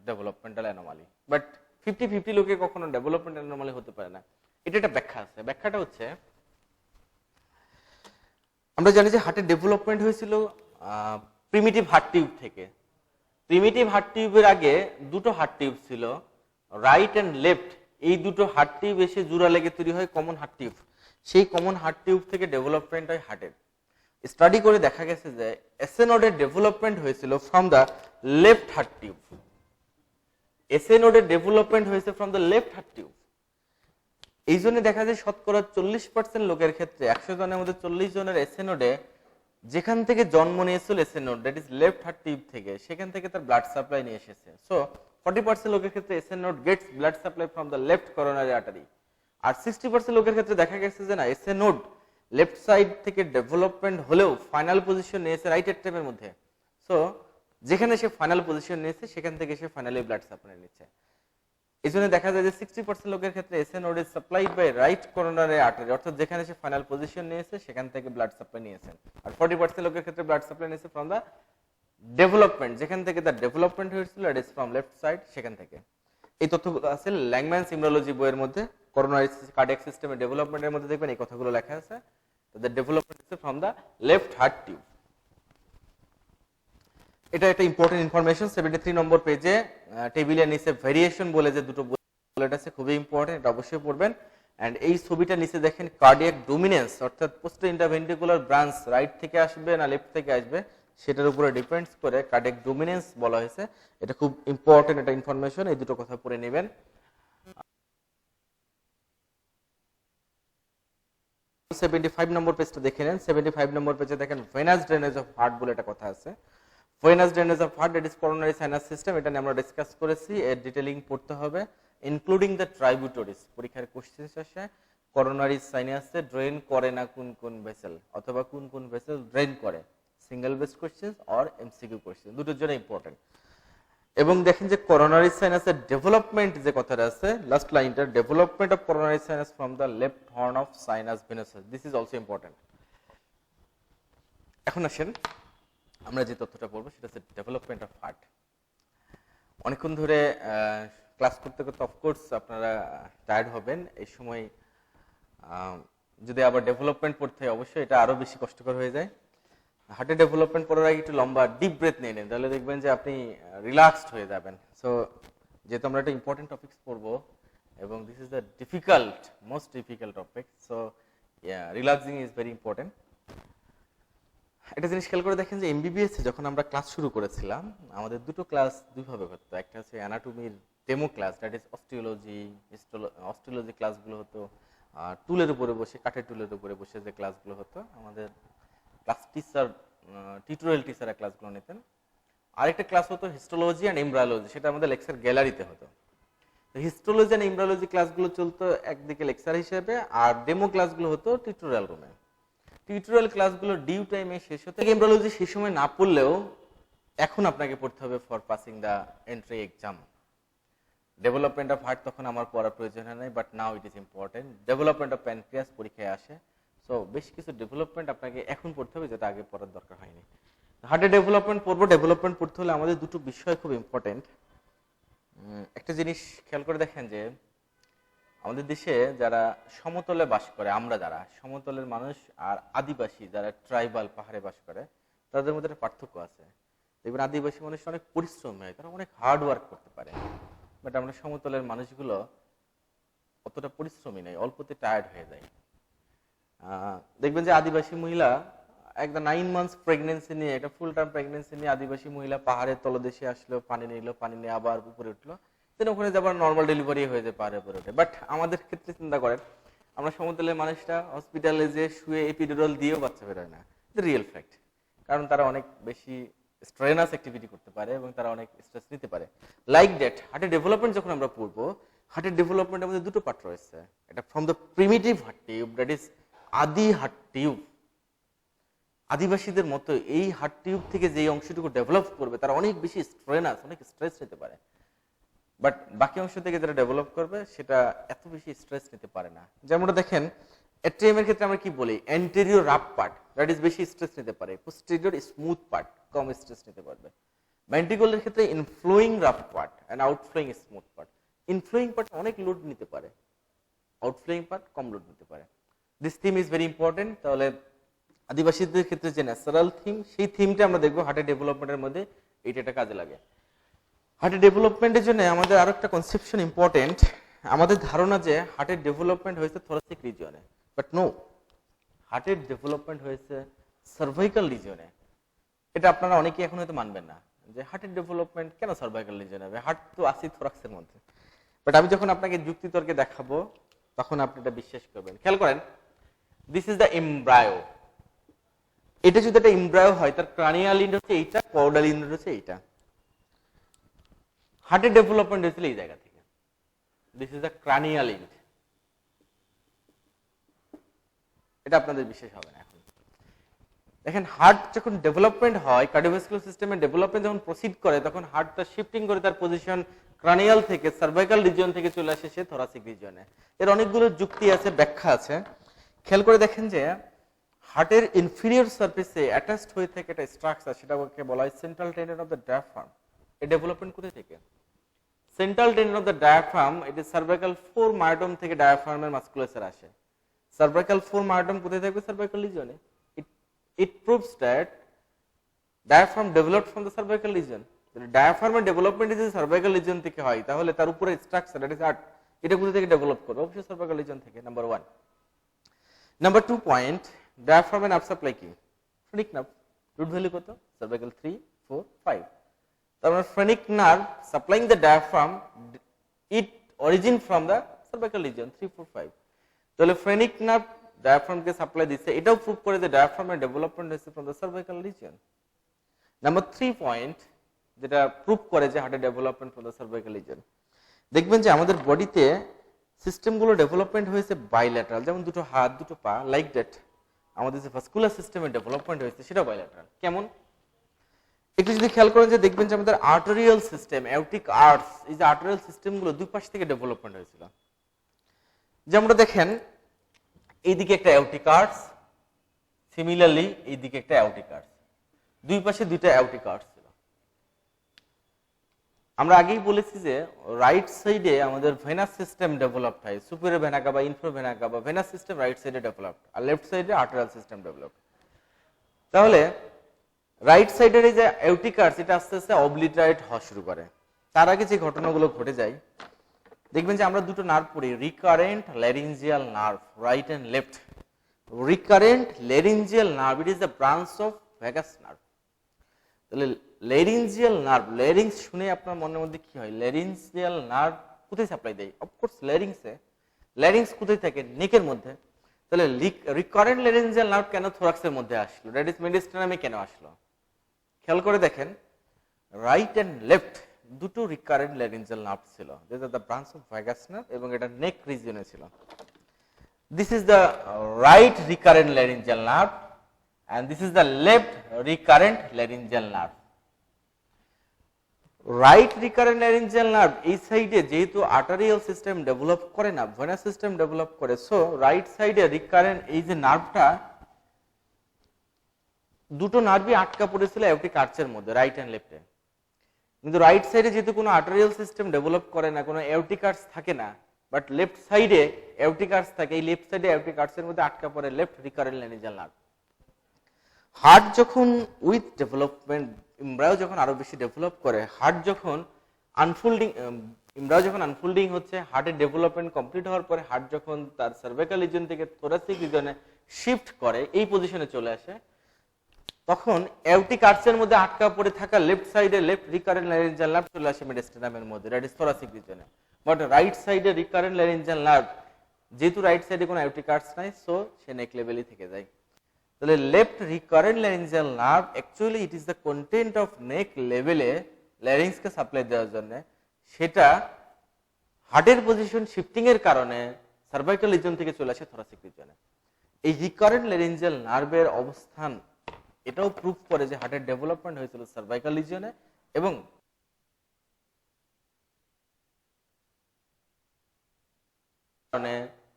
developmental anomaly. But 50-50 লোকে কখনো ডেভেলপমেন্ট অ্যানোমালি হতে পারে না। এটা একটা ব্যাখ্যা আছে। ব্যাখ্যাটা হচ্ছে, আমরা জানি যে হার্টের ডেভেলপমেন্ট হয়েছিল প্রিমিটিভ হার্ট টিউব থেকে। প্রিমিটিভ হার্ট টিউবের আগে দুটো হার্ট টিউব ছিল, রাইট এন্ড লেফট। এই দুটো হার্ট টিউব এসে জোড়া লেগে তৈরি হয় কমন হার্ট টিউব। সেই কমন হার্ট টিউব থেকে ডেভেলপমেন্ট হয় হার্টের। স্টাডি করে দেখা গেছে যে এসএনওডের ডেভেলপমেন্ট হয়েছিল from the left heart tube. এসএনওডের ডেভেলপমেন্ট হয়েছে from the left heart tube. এই জন্য দেখা যায় শতকরা 40% লোকের ক্ষেত্রে, 100 জনের মধ্যে 40 জনের এসএনওডে যেখান থেকে জন্ম নিয়েছিল SA node, that is left heart tube থেকে, সেখান থেকে তার ব্লাড সাপ্লাই নিয়ে এসেছে। সো 40% লোকের ক্ষেত্রে SA node gets blood supply from the left coronary artery. আর 60% লোকের ক্ষেত্রে দেখা গেছে যে না, এসএনওড লেফট সাইড থেকে ডেভেলপমেন্ট হলেও ফাইনাল পজিশন নিয়েছে রাইট এট্রিয়ামের মধ্যে। সো যেখানে সে ফাইনাল পজিশন নিয়েছে সেখান থেকে সে ফাইনালি ব্লাড সাপ্লাই নিচ্ছে। এই জন্য দেখা যায় যে 60% লোকের ক্ষেত্রে SA node is supplied by right coronary artery, অর্থাৎ যেখানে সে ফাইনাল পজিশন নিয়েছে সেখান থেকে ব্লাড সাপ্লাই নিয়েছেন। আর 40% লোকের ক্ষেত্রে ব্লাড সাপ্লাই নিয়েছে ফ্রম দা ডেভেলপমেন্ট, যেখান থেকে তার ডেভেলপমেন্ট হয়েছিল, it is from left side, সেখান থেকে। এই তথ্যগুলো আছে ল্যাংম্যানস ইমুনোলজি বইয়ের মধ্যে। করোনারি কার্ডিয়াক সিস্টেমের ডেভেলপমেন্টের মধ্যে দেখবেন এই কথাগুলো লেখা আছে। The development is from the left heart tube. এটা একটা ইম্পর্টেন্ট ইনফরমেশন। 73 নম্বর পেজে টেবিলের নিচে ভেরিয়েশন বলে যে দুটো বুলেট আছে, খুবই ইম্পর্টেন্ট, এটা অবশ্যই পড়বেন। এন্ড এই ছবিটা নিচে দেখেন কার্ডিয়াক ডোমিনেন্স, অর্থাৎ পোস্টো ইন্টারভেন্ট্রিকুলার ব্রাঞ্চ রাইট থেকে আসবে না লেফট থেকে আসবে সেটার উপরে ডিপেন্ডস করে কার্ডিয়াক ডোমিনেন্স বলা হয়েছে। এটা খুব ইম্পর্টেন্ট একটা ইনফরমেশন, এই দুটো কথা পড়ে নেবেন। 75 নম্বর পেজটা দেখে নেন। 75 নম্বর পেজে দেখেন ভেনাস ড্রেনেজ অফ হার্ট বলে একটা কথা আছে। Venous drainage of heart, that is coronary sinus system. এটা নিয়ে আমরা ডিসকাস করেছি, এর ডিটেইলিং পড়তে হবে, ইনক্লুডিং দ্য ট্রাইবিউটরিজ। পরীক্ষার কোশ্চেন আসে করোনারি সাইনাসে ড্রেন করে না কোন কোন ভেসেল, অথবা কোন কোন ভেসেল ড্রেন করে। সিঙ্গেল বেস কোশ্চেন আর এমসিকিউ কোশ্চেন, দুটোর জন্য ইম্পর্টেন্ট। এবং দেখেন যে করোনারি সাইনাসের ডেভেলপমেন্ট যে কথাটা আছে, লাস্ট লাইনটা, development of coronary sinus from the left horn of sinus venosus, this is also important. এখন আসেন আমরা যে তথ্যটা পড়বো সেটা হচ্ছে ডেভেলপমেন্ট অফ হার্ট। অনেকক্ষণ ধরে ক্লাস করতে করতে অফকোর্স আপনারা টায়ার্ড হবেন। এই সময় যদি আবার ডেভেলপমেন্ট পড়তে হয় অবশ্যই এটা আরো বেশি কষ্টকর হয়ে যায়। হার্টের ডেভেলপমেন্ট পড়ার আগে একটু লম্বা ডিপ ব্রেথ নিয়ে নেন, তাহলে দেখবেন যে আপনি রিল্যাক্সড হয়ে যাবেন। সো যেহেতু আমরা একটা ইম্পর্টেন্ট টপিকস পড়বো এবং this is the difficult, most difficult topic, so relaxing is very important. একটা জিনিস খেয়াল করে দেখেন যে এমবিবিএস এ যখন আমরা ক্লাস শুরু করেছিলাম, আমাদের দুটো ক্লাস দুইভাবে হতো। একটা হচ্ছে অ্যানাটমির demo class, that is osteology. Osteology ক্লাসগুলো হতো টুলের উপরে বসে, কাঠের টুলের উপরে বসে যে ক্লাসগুলো হতো, আমাদের ক্লাস টিচার, টিউটোরিয়াল টিচাররা ক্লাসগুলো নিতেন। আরেকটা ক্লাস হতো হিস্টোলজি অ্যান্ড এমব্রায়োলজি, সেটা আমাদের লেকচার গ্যালারিতে হতো। তো হিস্টোলজি অ্যান্ড এমব্রায়োলজি ক্লাসগুলো চলতো একদিকে লেকচার হিসেবে, আর ডেমো ক্লাসগুলো হতো টিউটোরিয়াল রুমে। টিউটোরিয়াল ক্লাসগুলো ডিউ টাইমে শেষ হতো। এমব্রায়োলজি সেই সময় না পড়লেও এখন আপনাকে পড়তে হবে for passing the entry exam. Development of heart তখন আমার পড়ার প্রয়োজন হয় নাই, but now it is important. Development of pancreas পরীক্ষায় আসে, সো বেশ কিছু ডেভেলপমেন্ট আপনাকে এখন পড়তে হবে যেটা আগে পড়ার দরকার হয়নি। হার্টের ডেভেলপমেন্ট পড়বো। ডেভেলপমেন্ট পড়তে হলে আমাদের দুটো বিষয় খুব ইম্পর্টেন্ট। একটা জিনিস খেয়াল করে দেখেন যে আমাদের দেশে যারা সমতলে বাস করে, আমরা যারা সমতলের মানুষ আর আদিবাসী যারা ট্রাইবাল পাহাড়ে বাস করে, তাদের মধ্যে একটা পার্থক্য আছে। দেখবেন আদিবাসী মানুষ অনেক পরিশ্রম হয়, তারা অনেক হার্ড ওয়ার্ক করতে পারে, বাট আমরা সমতলের মানুষগুলো অতটা পরিশ্রমী নেই, অল্পতে টায়ার্ড হয়ে যায়। দেখবেন যে আদিবাসী মহিলা একটা 9 মান্থস প্রেগনেন্সি নিয়ে, একটা ফুল টার্ম প্রেগনেন্সি নিয়ে আদিবাসী মহিলা পাহাড়ের তলদেশে আসলো, পানি নিল, পানি নিয়ে আবার উপরে উঠলো, দেন ওখানে যাবার নর্মাল ডেলিভারি হয়ে যায় পাহাড়ের উপরে উঠে। বাট আমাদের ক্ষেত্রে চিন্তা করেন, আমরা সমতলের মানুষটা হসপিটালে যে শুয়ে এপিডুরাল দিয়েও বাচ্চা বেরোয় না, রিয়েল ফ্যাক্ট। কারণ তারা অনেক বেশি স্ট্রেনাস অ্যাক্টিভিটি করতে পারে এবং তারা অনেক স্ট্রেস নিতে পারে। লাইক দ্যাট হার্টের ডেভেলপমেন্ট যখন আমরা পড়বো, হার্টের ডেভেলপমেন্টের মধ্যে দুটো পার্ট রয়েছে। এটা from the primitive heart tube, that is আদি হার্ট টিউব। আদিবাসীদের মতো এই হার্ট টিউব থেকে যে অংশটুকু ডেভেলপ করবে তারা অনেক বেশি স্ট্রেনাস, অনেক স্ট্রেস নিতে পারে। বাট বাকি অংশ থেকে যারা ডেভেলপ করবে সেটা এত বেশি স্ট্রেস নিতে পারে না। যেমন দেখেন এট্রিয়াম এর ক্ষেত্রে আমরা কি বলি, anterior rough part that is বেশি স্ট্রেস নিতে পারে, পোস্টেরিয়র স্মুথ পার্ট কম স্ট্রেস নিতে পারবে। ভেন্ট্রিকলের ক্ষেত্রে inflowing rough part and outflowing smooth part. Inflowing part অনেক লোড নিতে পারে, আউটফ্লোয়িং পার্ট কম লোড নিতে পারে। This theme is very important. তাহলে আদিবাসীদের ক্ষেত্রে যে ন্যাচারাল থিম, সেই থিমটা আমরা দেখবো হার্টের ডেভেলপমেন্টের মধ্যে এইটা কাজে লাগে। হার্টের ডেভেলপমেন্টের জন্য আমাদের আরো একটা কনসেপশন ইম্পর্টেন্ট। আমাদের ধারণা যে হার্টের ডেভেলপমেন্ট হয়েছে থোরাসিক রিজিয়নে, বাট নো, হার্টের ডেভেলপমেন্ট হয়েছে সার্ভাইকাল রিজিয়নে। এটা আপনারা অনেকেই এখন হয়তো মানবেন না যে হার্টের ডেভেলপমেন্ট কেন সার্ভাইকাল রিজিয়নে হবে, হার্ট তো আছে থোরাক্সের মধ্যে। বাট আমি যখন আপনাকে যুক্তিতর্কে দেখাবো তখন আপনি এটা বিশ্বাস করবেন। খেয়াল করেন, দিস ইজ দ্য এমব্রায়ো। এটা যদি একটা এমব্রায়ো হয়, তার ক্রানিয়াল ইন্ড হচ্ছে এইটা, কর্ডাল ইন্ড হচ্ছে এইটা। হার্টের ডেভেলপমেন্ট হয়েছিল এই জায়গা থেকে। This is the cranial ইন্ড। এটা আপনাদের বিশ্বাস হবে না। এখন দেখেন, হার্ট যখন ডেভেলপমেন্ট হয়, কার্ডিওভাস্কুলার সিস্টেমের ডেভেলপমেন্ট যখন প্রসিড করে, তখন হার্টটা শিফটিং করে তার পজিশন ক্রানিয়াল থেকে সার্ভাইকাল রিজিয়ন থেকে চলে আসে সে থোরাসিক রিজিয়নে। এর অনেকগুলো যুক্তি আছে, ব্যাখ্যা আছে। খেয়াল করে দেখেন যে হার্টের ইনফিরিয়র সারফেসে অ্যাটাচড হয়ে থাকে একটা স্ট্রাকচার, সেটাকে বলা হয় central tendon of the diaphragm. এই ডেভেলপমেন্ট কোথায় থেকে? Central tendon of the diaphragm, এটি সার্ভাইকাল 4 মায়োটম থেকে ডায়াফ্রামের মাসকুলাসে আসে। সার্ভাইকাল 4 মায়োটম কোথায় থাকবে? Cervical রিজিয়নে। It proves that diaphragm developed from the cervical region. যদি ডায়াফ্রামের ডেভেলপমেন্ট যদি সার্ভাইকাল রিজিয়ন থেকে হয়, তাহলে তার উপরে স্ট্রাকচার দ্যাট ইজ হার্ট, এটা কোথা থেকে ডেভেলপ করবে? অবশ্যই সার্ভাইকাল রিজিয়ন থেকে। নাম্বার 1। নাম্বার 2 পয়েন্ট, ডায়াফ্রামের নার্ভ সাপ্লাই কি? Phrenic nerve. রুট ভ্যালু কত? সার্ভাইকাল 3, 4, 5। তার মানে phrenic nerve supplying the diaphragm, it origin from the cervical region 3, 4, 5। তাহলে ফ্রেনিক নার্ভ ডায়াফ্রামকে সাপ্লাই দিচ্ছে, এটাও প্রুভ করে যে ডায়াফ্রামের ডেভেলপমেন্ট হচ্ছে from the cervical region. Number 3 point, যেটা প্রুভ করে যে হার্টের development from the cervical region, দেখবেন যে আমাদের বডিতে সিস্টেমগুলো ডেভেলপমেন্ট হয়েছে বাইল্যাটারাল, যেমন দুটো হাত, দুটো পা, লাইক দ্যাট। আমাদের যে ভাস্কুলার সিস্টেমের ডেভেলপমেন্ট হয়েছে সেটাও বাইল্যাটারাল। কেমন? একটু যদি খেয়াল করেন যে দেখবেন যে আমাদের আর্টেরিয়াল সিস্টেম, অ্যাওরটিক আর্টস, এই যে আর্টেরিয়াল সিস্টেমগুলো দুই পাশ থেকে ডেভেলপমেন্ট হয়েছিল। যেমন দেখেন, এইদিকে একটা অ্যাওরটিক আর্টস, সিমিলারলি এইদিকে একটা অ্যাওরটিক আর্টস, দুই পাশে দুইটা অ্যাওরটিক আর্টস ছিল। আমরা আগেই বলেছি যে রাইট সাইডে আমাদের ভেনাস সিস্টেম ডেভেলপড হয়, superior vena cava, inferior vena cava, venous system right সাইডে ডেভেলপড, আর লেফট সাইডে আর্টেরিয়াল সিস্টেম ডেভেলপড। তাহলে রাইট সাইডের এই যে অ্যাওরটিক আর্টস, এটা আস্তে আস্তে অবলিটারেট হওয়া শুরু করে। তার আগে যে ঘটনাগুলো ঘটে যায়, দেখবেন যে আমরা দুটো নার্ভ পড়ি, recurrent laryngeal nerve, right and left. Recurrent laryngeal nerve, it is the branch of vagus nerve. তাহলে ল্যারিঞ্জিয়াল নার্ভ, ল্যারিংস শুনে আপনার মনের মধ্যে কি হয়? ল্যারিঞ্জিয়াল নার্ভ কোথায় সাপ্লাই দেয়? অফকোর্স ল্যারিংসে। ল্যারিংস কোথায় থাকে? নেকের মধ্যে। তাহলে রিকারেন্ট ল্যারিঞ্জিয়াল নার্ভ কেন থোরাক্সের মধ্যে আসলো? দ্যাট ইজ মেডিস্টেনামে কেন আসলো? খেয়াল করে দেখেন, রাইট এন্ড লেফট দুটো রিকারেন্ট ল্যারিঞ্জিয়াল নার্ভ ছিল, this are the branch of vagus nerve, এবং এটা নেক রিজিয়নে ছিল। This is the right recurrent laryngeal nerve and this is the left recurrent laryngeal nerve. Right recurrent laryngeal nerve এই সাইডে যেহেতু arterial system develop করে না, venous system develop করে, so right সাইডে রিকারেন্ট এই যে নার্ভটা, দুটো নার্ভই আটকা পড়েছিল অ্যাওরটিক আর্চের মধ্যে, রাইট এন্ড লেফটে। কিন্তু রাইট সাইডে যেহেতু কোনো আর্টারিয়াল সিস্টেম ডেভেলপ করে না, কোনো এওরটিক আর্টস থাকে না, বাট লেফট সাইডে এওরটিক আর্টস থাকে। এই লেফট সাইডে এওরটিক আর্টসের মধ্যে আটকা পড়ে left recurrent laryngeal nerve. Heart যখন উইথ ডেভেলপমেন্ট, এমব্রায়ো যখন আরো বেশি ডেভেলপ করে, হার্ট যখন আনফোল্ডিং, এমব্রায়ো যখন আনফোল্ডিং হচ্ছে, হার্টের ডেভেলপমেন্ট কমপ্লিট হওয়ার পরে হার্ট যখন তার সার্ভাইকাল রিজন থেকে থোরাসিক রিজনে শিফট করে, এই পজিশনে চলে আসে, তখন এওরটিক আর্চের মধ্যে আটকা পড়ে থাকা লেফট সাইডে লেফট রিকারেন্ট ল্যারিঞ্জিয়াল নার্ভ চলে আসে মেডিস্টেনামের মধ্যে, দ্যাট ইজ থোরাসিক রিজনে। বাট রাইট সাইডে রিকারেন্ট ল্যারিঞ্জিয়াল নার্ভ, যেহেতু রাইট সাইডে কোনো এওরটিক আর্চ নাই, সো সে নেক লেভেলই থেকে যায়। তাহলে left recurrent laryngeal nerve actually it is the content of neck লেভেলে ল্যারিংসকে সাপ্লাই দেওয়ার জন্য, সেটা হার্টের পজিশন শিফটিং এর কারণে সার্ভাইকাল রিজন থেকে চলে আসে থোরাসিক রিজনে। এই রিকারেন্ট ল্যারিঞ্জিয়াল নার্ভের অবস্থান এটাও প্রুফ করে যে হার্টের ডেভেলপমেন্ট হয়েছিল সার্ভাইকাল রিজনে এবং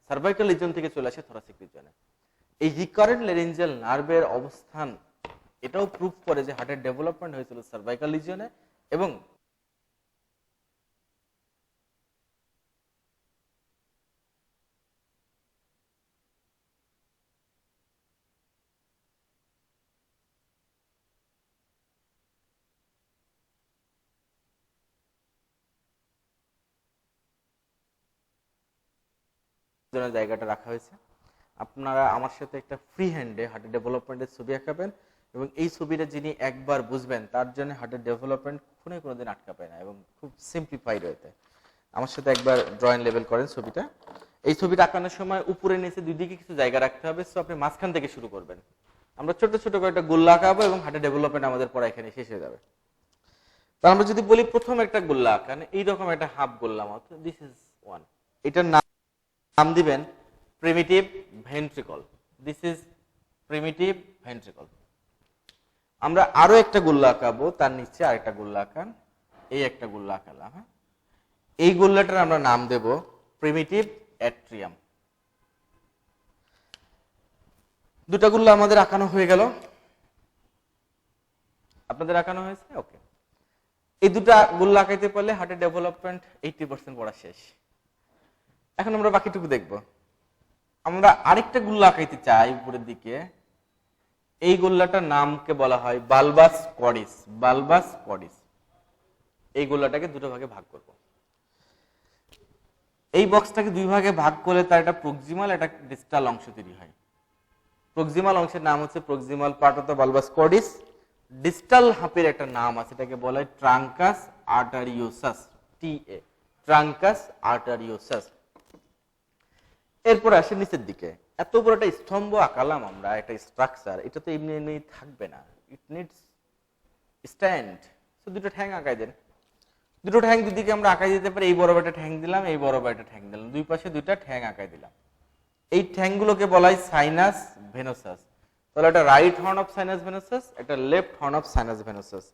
সার্ভাইকাল রিজন থেকে চলে আসে থোরাসিক রিজনে। এই রিকারেন্ট ল্যারিঞ্জিয়াল নার্ভের অবস্থান এটাও প্রুফ করে যে হার্টের ডেভেলপমেন্ট হয়েছিল সার্ভাইকাল রিজনে এবং জায়গাটা রাখা হয়েছে। আপনারা আমার সাথে একটা ফ্রি হ্যান্ডে হার্টের ডেভেলপমেন্টের ছবি আঁকাবেন এবং এই ছবিটা যিনি একবার বুঝবেন তার জন্য হার্টের ডেভেলপমেন্ট কোনোদিন আটকা পায় না এবং খুব সিম্পলিফাইড হয়েছে। আমার সাথে একবার ড্রয়িং লেভেল করেন ছবিটা। এই ছবিটা আঁকানোর সময় উপরে নিচে দুই দিকে কিছু জায়গা রাখতে হবে, সো আপনি মাঝখান থেকে শুরু করবেন। আমরা ছোট ছোট করে একটা গোল্লা আঁকাবো এবং হার্টের ডেভেলপমেন্ট আমাদের পড়া এখানে শেষ হয়ে যাবে। তাহলে আমরা যদি বলি প্রথম একটা গোল্লা আঁকান, এইরকম একটা হাফ গোল্লা মতো, দিস ইজ ওয়ান, এটার নাম দিবেন primitive ventricle. This is primitive ventricle. আমরা আরো একটা গোল্লা আঁকাবো, তার নিচে আরেকটা গোল্লা আঁকান, এই একটা গোল্লা আঁকালাম। হ্যাঁ, এই গোল্লাটার আমরা নাম দেব প্রিমিটিভ অ্যাট্রিয়াম। দুটা গোল্লা আমাদের আঁকানো হয়ে গেল, আপনাদের আঁকানো হয়েছে? ওকে, এই দুটা গোল্লা আঁকাইতে পারলে হার্টের ডেভেলপমেন্ট 80% পড়া শেষ। এখন আমরা বাকিটুকু দেখব। আমরা আরেকটা গোল্লা আঁকাইতে চাই উপরের দিকে, এই গোল্লাটার নামকে বলা হয় বালবাস কর্ডিস। বালবাস কর্ডিস, এই গোল্লাটাকে দুটো ভাগে ভাগ করব। এই বক্সটাকে দুই ভাগে ভাগ করলে তার একটা প্রক্সিমাল একটা ডিস্টাল অংশ তৈরি হয়। প্রক্সিমাল অংশের নাম হচ্ছে proximal part of the bulbus cordis. Distal হাফের একটা নাম আছে, এটাকে বলা হয় ট্রাঙ্কাস আর্টারিওসাস, টিএ, ট্রাঙ্কাস আর্টারিওসাস। এরপর আসে নিচের দিকে, এত বড় একটা স্তম্ভ আঁকালাম আমরা, একটা স্ট্রাকচার, এটা তো এমনি এমনি থাকবে না, ইট নিডস স্ট্যান্ড। তো দুটো ঠ্যাং আঁকাই দেন। দুটো ঠ্যাং দুদিকে আমরা আঁকাই দিতে পারি, এই বড় একটা ঠ্যাং দিলাম, এই বড় একটা ঠ্যাং দিলাম, দুই পাশে দুইটা ঠ্যাং আঁকাই দিলাম। এই ঠ্যাংগুলোকে বলা হয় সাইনাস ভেনোসাস। তাহলে একটা right horn of sinus venosus, একটা left horn of sinus venosus.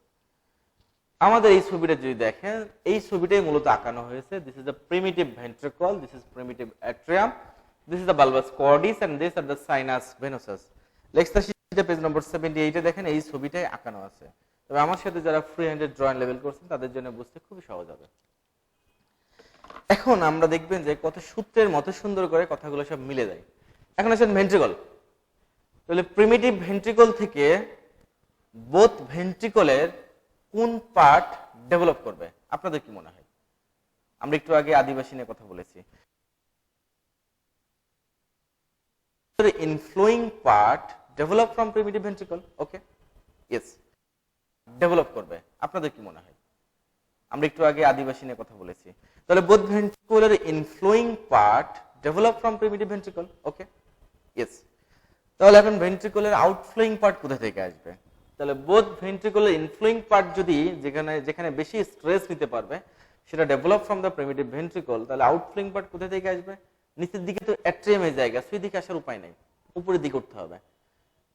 আমাদের এই ছবিটা যদি দেখেন, এই ছবিটাই মূলত আঁকানো হয়েছে। This is the primitive ventricle, this is primitive atrium, this is the bulbous cordis and these are the sinus venosus. Lecture শিটে পেজ নম্বর 78 এ দেখেন এই ছবিটাই আঁকানো আছে। তবে আমার সাথে যারা ফ্রি হ্যান্ডেড ড্রয়িং লেভেল করছেন তাদের জন্য বুঝতে খুবই সহজ হবে। এখন আমরা দেখবেন যে কত সূত্রের মতো সুন্দর করে কথাগুলো সব মিলে যায়। এখন আসেন ভেন্ট্রিকল। তাহলে প্রিমিটিভ ভেন্ট্রিকল থেকে বোথ ভেন্ট্রিকলের কোন পার্ট ডেভেলপ করবে আপনাদের কি মনে হয়? আমরা একটু আগে আদিবাসী নিয়ে কথা বলেছি। Inflowing part develop from primitive ventricle, okay, yes, develop করবে। আপনাদের কি মনে হয়? আমরা একটু আগে আদিবাসী নিয়ে কথা বলেছি। তাহলে both ventricular inflowing part develop from primitive ventricle, okay, yes. তাহলে এখন ventricular outflowing part কোথা থেকে আসবে? তাহলে both ventricular inflowing part যদি যেখানে বেশি স্ট্রেস নিতে পারবে সেটা develop from the primitive ventricle, তাহলে outflowing part কোথা থেকে আসবে? নিচের দিকে তো অ্যাট্রিয়ামের জায়গা, সেই দিকে আসার উপায় নাই, উপরের দিকে উঠতে হবে।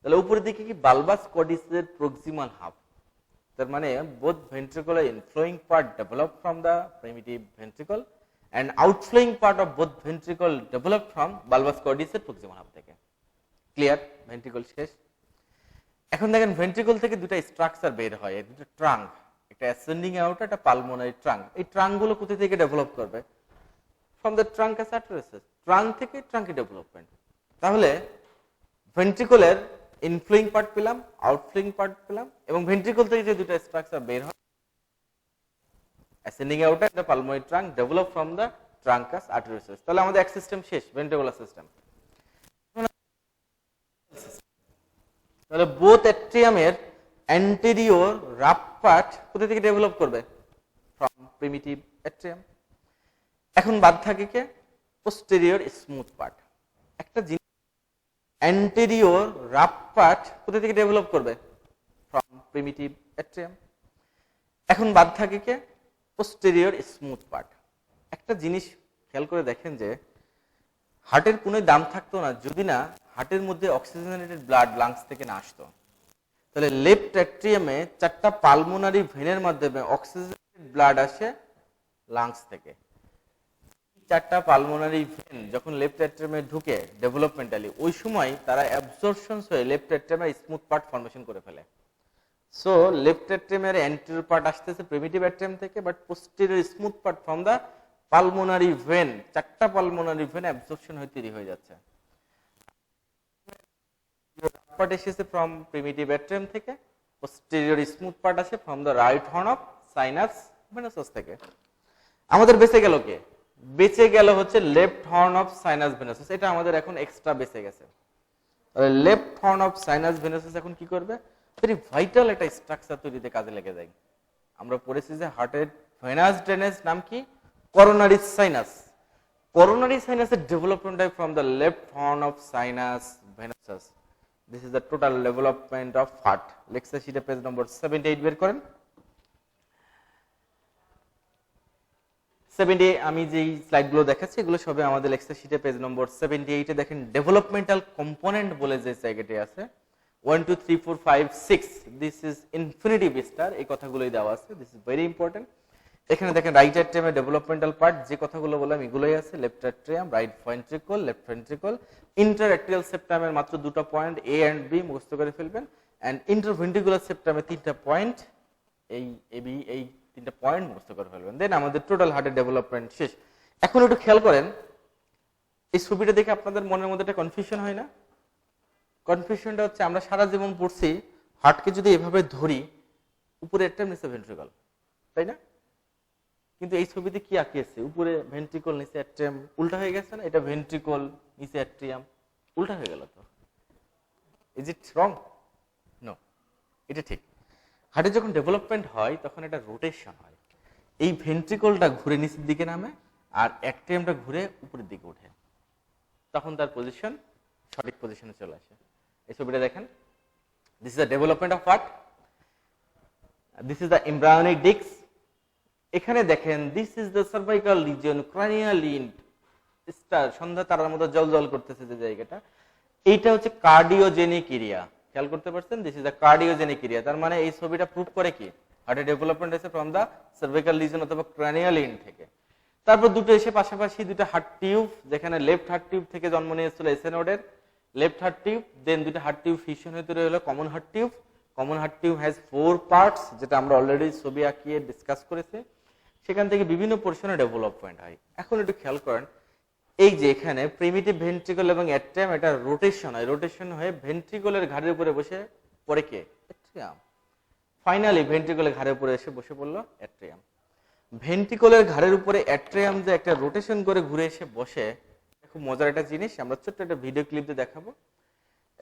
তাহলে উপরের দিকে কি বালবাস কর্ডিসের প্রক্সিমাল হাফ, তার মানে both ventricular inflowing part develop from the primitive ventricle and outflowing part of both ventricle develop from bulbus কর্ডিসের প্রক্সিমাল হাফ থেকে। ক্লিয়ার? ভেন্ট্রিকল শেষ। এখন দেখেন ভেন্ট্রিকল থেকে দুটো স্ট্রাকচার বের হয়, দুটো ট্রাঙ্ক, একটা অ্যাসেন্ডিং অ্যাওর্টা, একটা পালমোনারি ট্রাঙ্ক। এই ট্রাঙ্কগুলো কোথা থেকে ডেভেলপ করবে? From the truncus arteriosus. Trunk থেকে ট্রাঙ্কি ডেভেলপমেন্ট। তাহলে ভেন্ট্রিকলের ইনফ্লুইং পার্ট পেলাম, আউটফ্লুইং পার্ট পেলাম, এবং ভেন্ট্রিকল থেকে যে দুটো স্ট্রাকচার বের হয়, ascending aorta and the pulmonary trunk develop from the truncus arteriosus. তাহলে আমাদের এক সিস্টেম শেষ, ভেন্ট্রিকুলার সিস্টেম। তাহলে বোথ অ্যাট্রিয়ামের অ্যান্টেরিয়র রাফ পার্ট কোথা থেকে ডেভেলপ করবে? From primitive atrium. এখন বাদ থাকে কে? Posterior smooth part. একটা জিনিস অ্যান্টেরিয়র রাফ পার্ট কোথা থেকে ডেভেলপ করবে? From primitive atrium. এখন বাদ থাকে কে? Posterior smooth part. একটা জিনিস খেয়াল করে দেখেন যে হার্টের কোনো দাম থাকতো না যদি না হার্টের মধ্যে অক্সিজেনেটেড ব্লাড লাংস থেকে না আসতো। তাহলে লেফট অ্যাট্রিয়ামে 4টা পালমোনারি ভেনের মাধ্যমে অক্সিজেনেটেড ব্লাড আসে লাংস থেকে। 4টা পালমোনারি ভেন যখন লেফট অ্যাট্রিয়ামে ঢুকে ডেভেলপমেন্টালি, ওই সময় তারা অ্যাবজর্পশন হয়ে লেফট অ্যাট্রিয়ামে স্মুথ পার্ট ফর্মেশন করে ফেলে। সো লেফট অ্যাট্রিয়ামের অ্যান্টেরিয়র পার্ট আসতেছে প্রিমিটিভ অ্যাট্রিয়াম থেকে, but posterior smooth part from the pulmonary vein, 4টা পালমোনারি ভেন অ্যাবজর্পশন হয়ে তৈরি হয়ে যাচ্ছে। পার্ট এসেছে ফ্রম প্রিমিটিভ অ্যাট্রিয়াম থেকে, পোস্টেরিয়র স্মুথ পার্ট আসে from the right horn of sinus venosus থেকে। আমাদের বেঁচে গেল কে? বেঁচে গেল হচ্ছে লেফট হর্ন অফ সাইনাস ভেনাসাস। এটা আমাদের এখন এক্সট্রা বেঁচে গেছে। তাহলে left horn of sinus venosus এখন কি করবে? ভেরি ভাইটাল একটা স্ট্রাকচার তৈরিতে কাজে লেগে যায়। আমরা পড়েছি যে হার্টের ভেনাস ড্রেনেজ নাম কি? Coronary sinus. করোনারি সাইনাসের ডেভেলপমেন্ট হয় from the left horn of sinus venosus. This is the total development of heart. Lecture শিটে পেজ নম্বর 78 বের করেন। 70 আমি যেই স্লাইডগুলো দেখাচ্ছি এগুলো সবে আমাদের লেকচার শিটে পেজ নম্বর 78 এ দেখেন ডেভেলপমেন্টাল কম্পোনেন্ট বলে যে জায়গাটি আছে 1 2 3 4 5 6, দিস ইজ ইনফিনিটিভ স্টার, এই কথাগুলোই দেওয়া আছে। This is very important. এখানে দেখেন রাইট অ্যাট্রিয়ামের ডেভেলপমেন্টাল পার্ট, যে কথাগুলো বললাম এগুলোই আছে। Left atrium, right ventricle, left ventricle, interatrial সেপ্টামের মাত্র দুটো পয়েন্ট এ এন্ড বি মুখস্থ করে ফেলবেন, এন্ড ইন্টারভেন্ট্রিকুলার সেপ্টামে 3টা পয়েন্ট, এই এবি, এই 3টা পয়েন্ট মুখস্থ করে ফেলবেন। দেন আমাদের টোটাল হার্টের ডেভেলপমেন্ট শেষ। এখন একটু খেয়াল করেন, এই ছবিটা দেখে আপনাদের মনের মধ্যে একটা কনফিউশন হয় না? কনফিউশনটা হচ্ছে আমরা সারা জীবন পড়ছি হার্টকে যদি এভাবে ধরি উপরে অ্যাট্রিয়াম নিচে ভেন্ট্রিকল, তাই না? কিন্তু এই ছবিতে কি আঁকিয়েছে? উপরে ভেন্ট্রিকল নিচে অ্যাট্রিয়াম, উল্টা হয়ে গেছে না? এটা ভেন্ট্রিকল নিচে অ্যাট্রিয়াম, উল্টা হয়ে গেল তো। Is it wrong? নো, এটা ঠিক। হার্টের যখন ডেভেলপমেন্ট হয় তখন এটা রোটেশন হয়। এই ভেন্ট্রিকলটা ঘুরে নিচের দিকে নামে আর অ্যাট্রিয়ামটা ঘুরে উপরের দিকে ওঠে, তখন তার পজিশন সঠিক পজিশনে চলে আসে। এই ছবিটা দেখেন, this is the development of heart, this is the embryonic disc. এখানে দেখেন this is the cervical region, cranial end star, সন্ধ্যা তারার মতো জল জল করতেছে যে জায়গাটা, এইটা হচ্ছে কার্ডিওজেনিক এরিয়া। খেয়াল করতে পারছেন? This is the cardiogenic area. তার মানে এই ছবিটা প্রুভ করে কি হার্টের ডেভেলপমেন্ট হয়েছে ফ্রম দ্য সার্ভাইকাল রিজিয়ন অথবা ক্রানিয়াল ইন্ড থেকে। তারপর দুটো এসে পাশাপাশি দুটো হার্ট টিউব, যেখানে লেফট হার্ট টিউব থেকে জন্ম নিয়েছিল এসেনোডের লেফট হার্ট টিউব, দেন দুটো হার্ট টিউব ফিউশন হয়ে তৈরি হলো common heart tube. Common heart tube has 4 parts, যেটা আমরা অলরেডি ছবি আঁকিয়ে ডিসকাস করেছি। সেখান থেকে বিভিন্ন পোর্শনে ডেভেলপমেন্ট হয়। এখন একটু খেয়াল করেন, এই যে এখানে প্রিমিটিভ ভেন্ট্রিকল এবং অ্যাট্রিয়াম, এটা রোটেশন হয়, রোটেশন হয়ে ভেন্ট্রিকলের ঘাড়ের উপরে বসে পড়ে কে? অ্যাট্রিয়াম। ফাইনালি ভেন্ট্রিকলের ঘাড়ের উপরে এসে বসে পড়লো অ্যাট্রিয়াম। ভেন্ট্রিকলের ঘাড়ের উপরে অ্যাট্রিয়াম যে একটা রোটেশন করে ঘুরে এসে বসে, খুব মজার একটা জিনিস, আমরা ছোট্ট একটা ভিডিও ক্লিপ দিয়ে দেখাবো।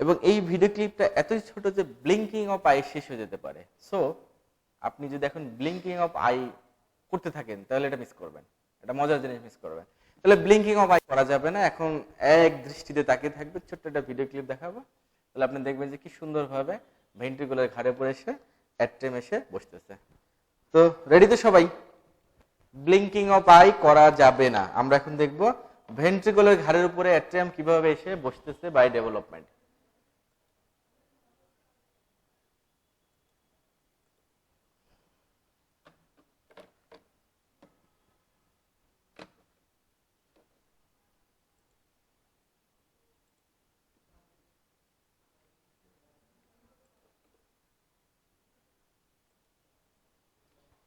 এবং এই ভিডিও ক্লিপটা এতই ছোট যে ব্লিঙ্কিং অফ আই শেষ হয়ে যেতে পারে। সো আপনি যদি এখন ব্লিঙ্কিং অফ আই করতে থাকেন তাহলে এটা মিস করবেন, এটা মজার জিনিস মিস করবেন। তাহলে ব্লিঙ্কিং অফ আই করা যাবে না, এখন এক দৃষ্টিতে তাকিয়ে থাকবে। ছোট্ট একটা ভিডিও ক্লিপ দেখাবো, তাহলে আপনি দেখবেন যে কি সুন্দরভাবে ভেন্ট্রিকুলের ঘাড়ে পড়ে এসে অ্যাট্রিয়াম এসে বসতেছে। তো রেডি তো সবাই? ব্লিঙ্কিং অফ আই করা যাবে না। আমরা এখন দেখব ভেন্ট্রিকুলের ঘাড়ের উপরে অ্যাট্রিয়াম কিভাবে এসে বসতেছে বাই ডেভেলপমেন্ট।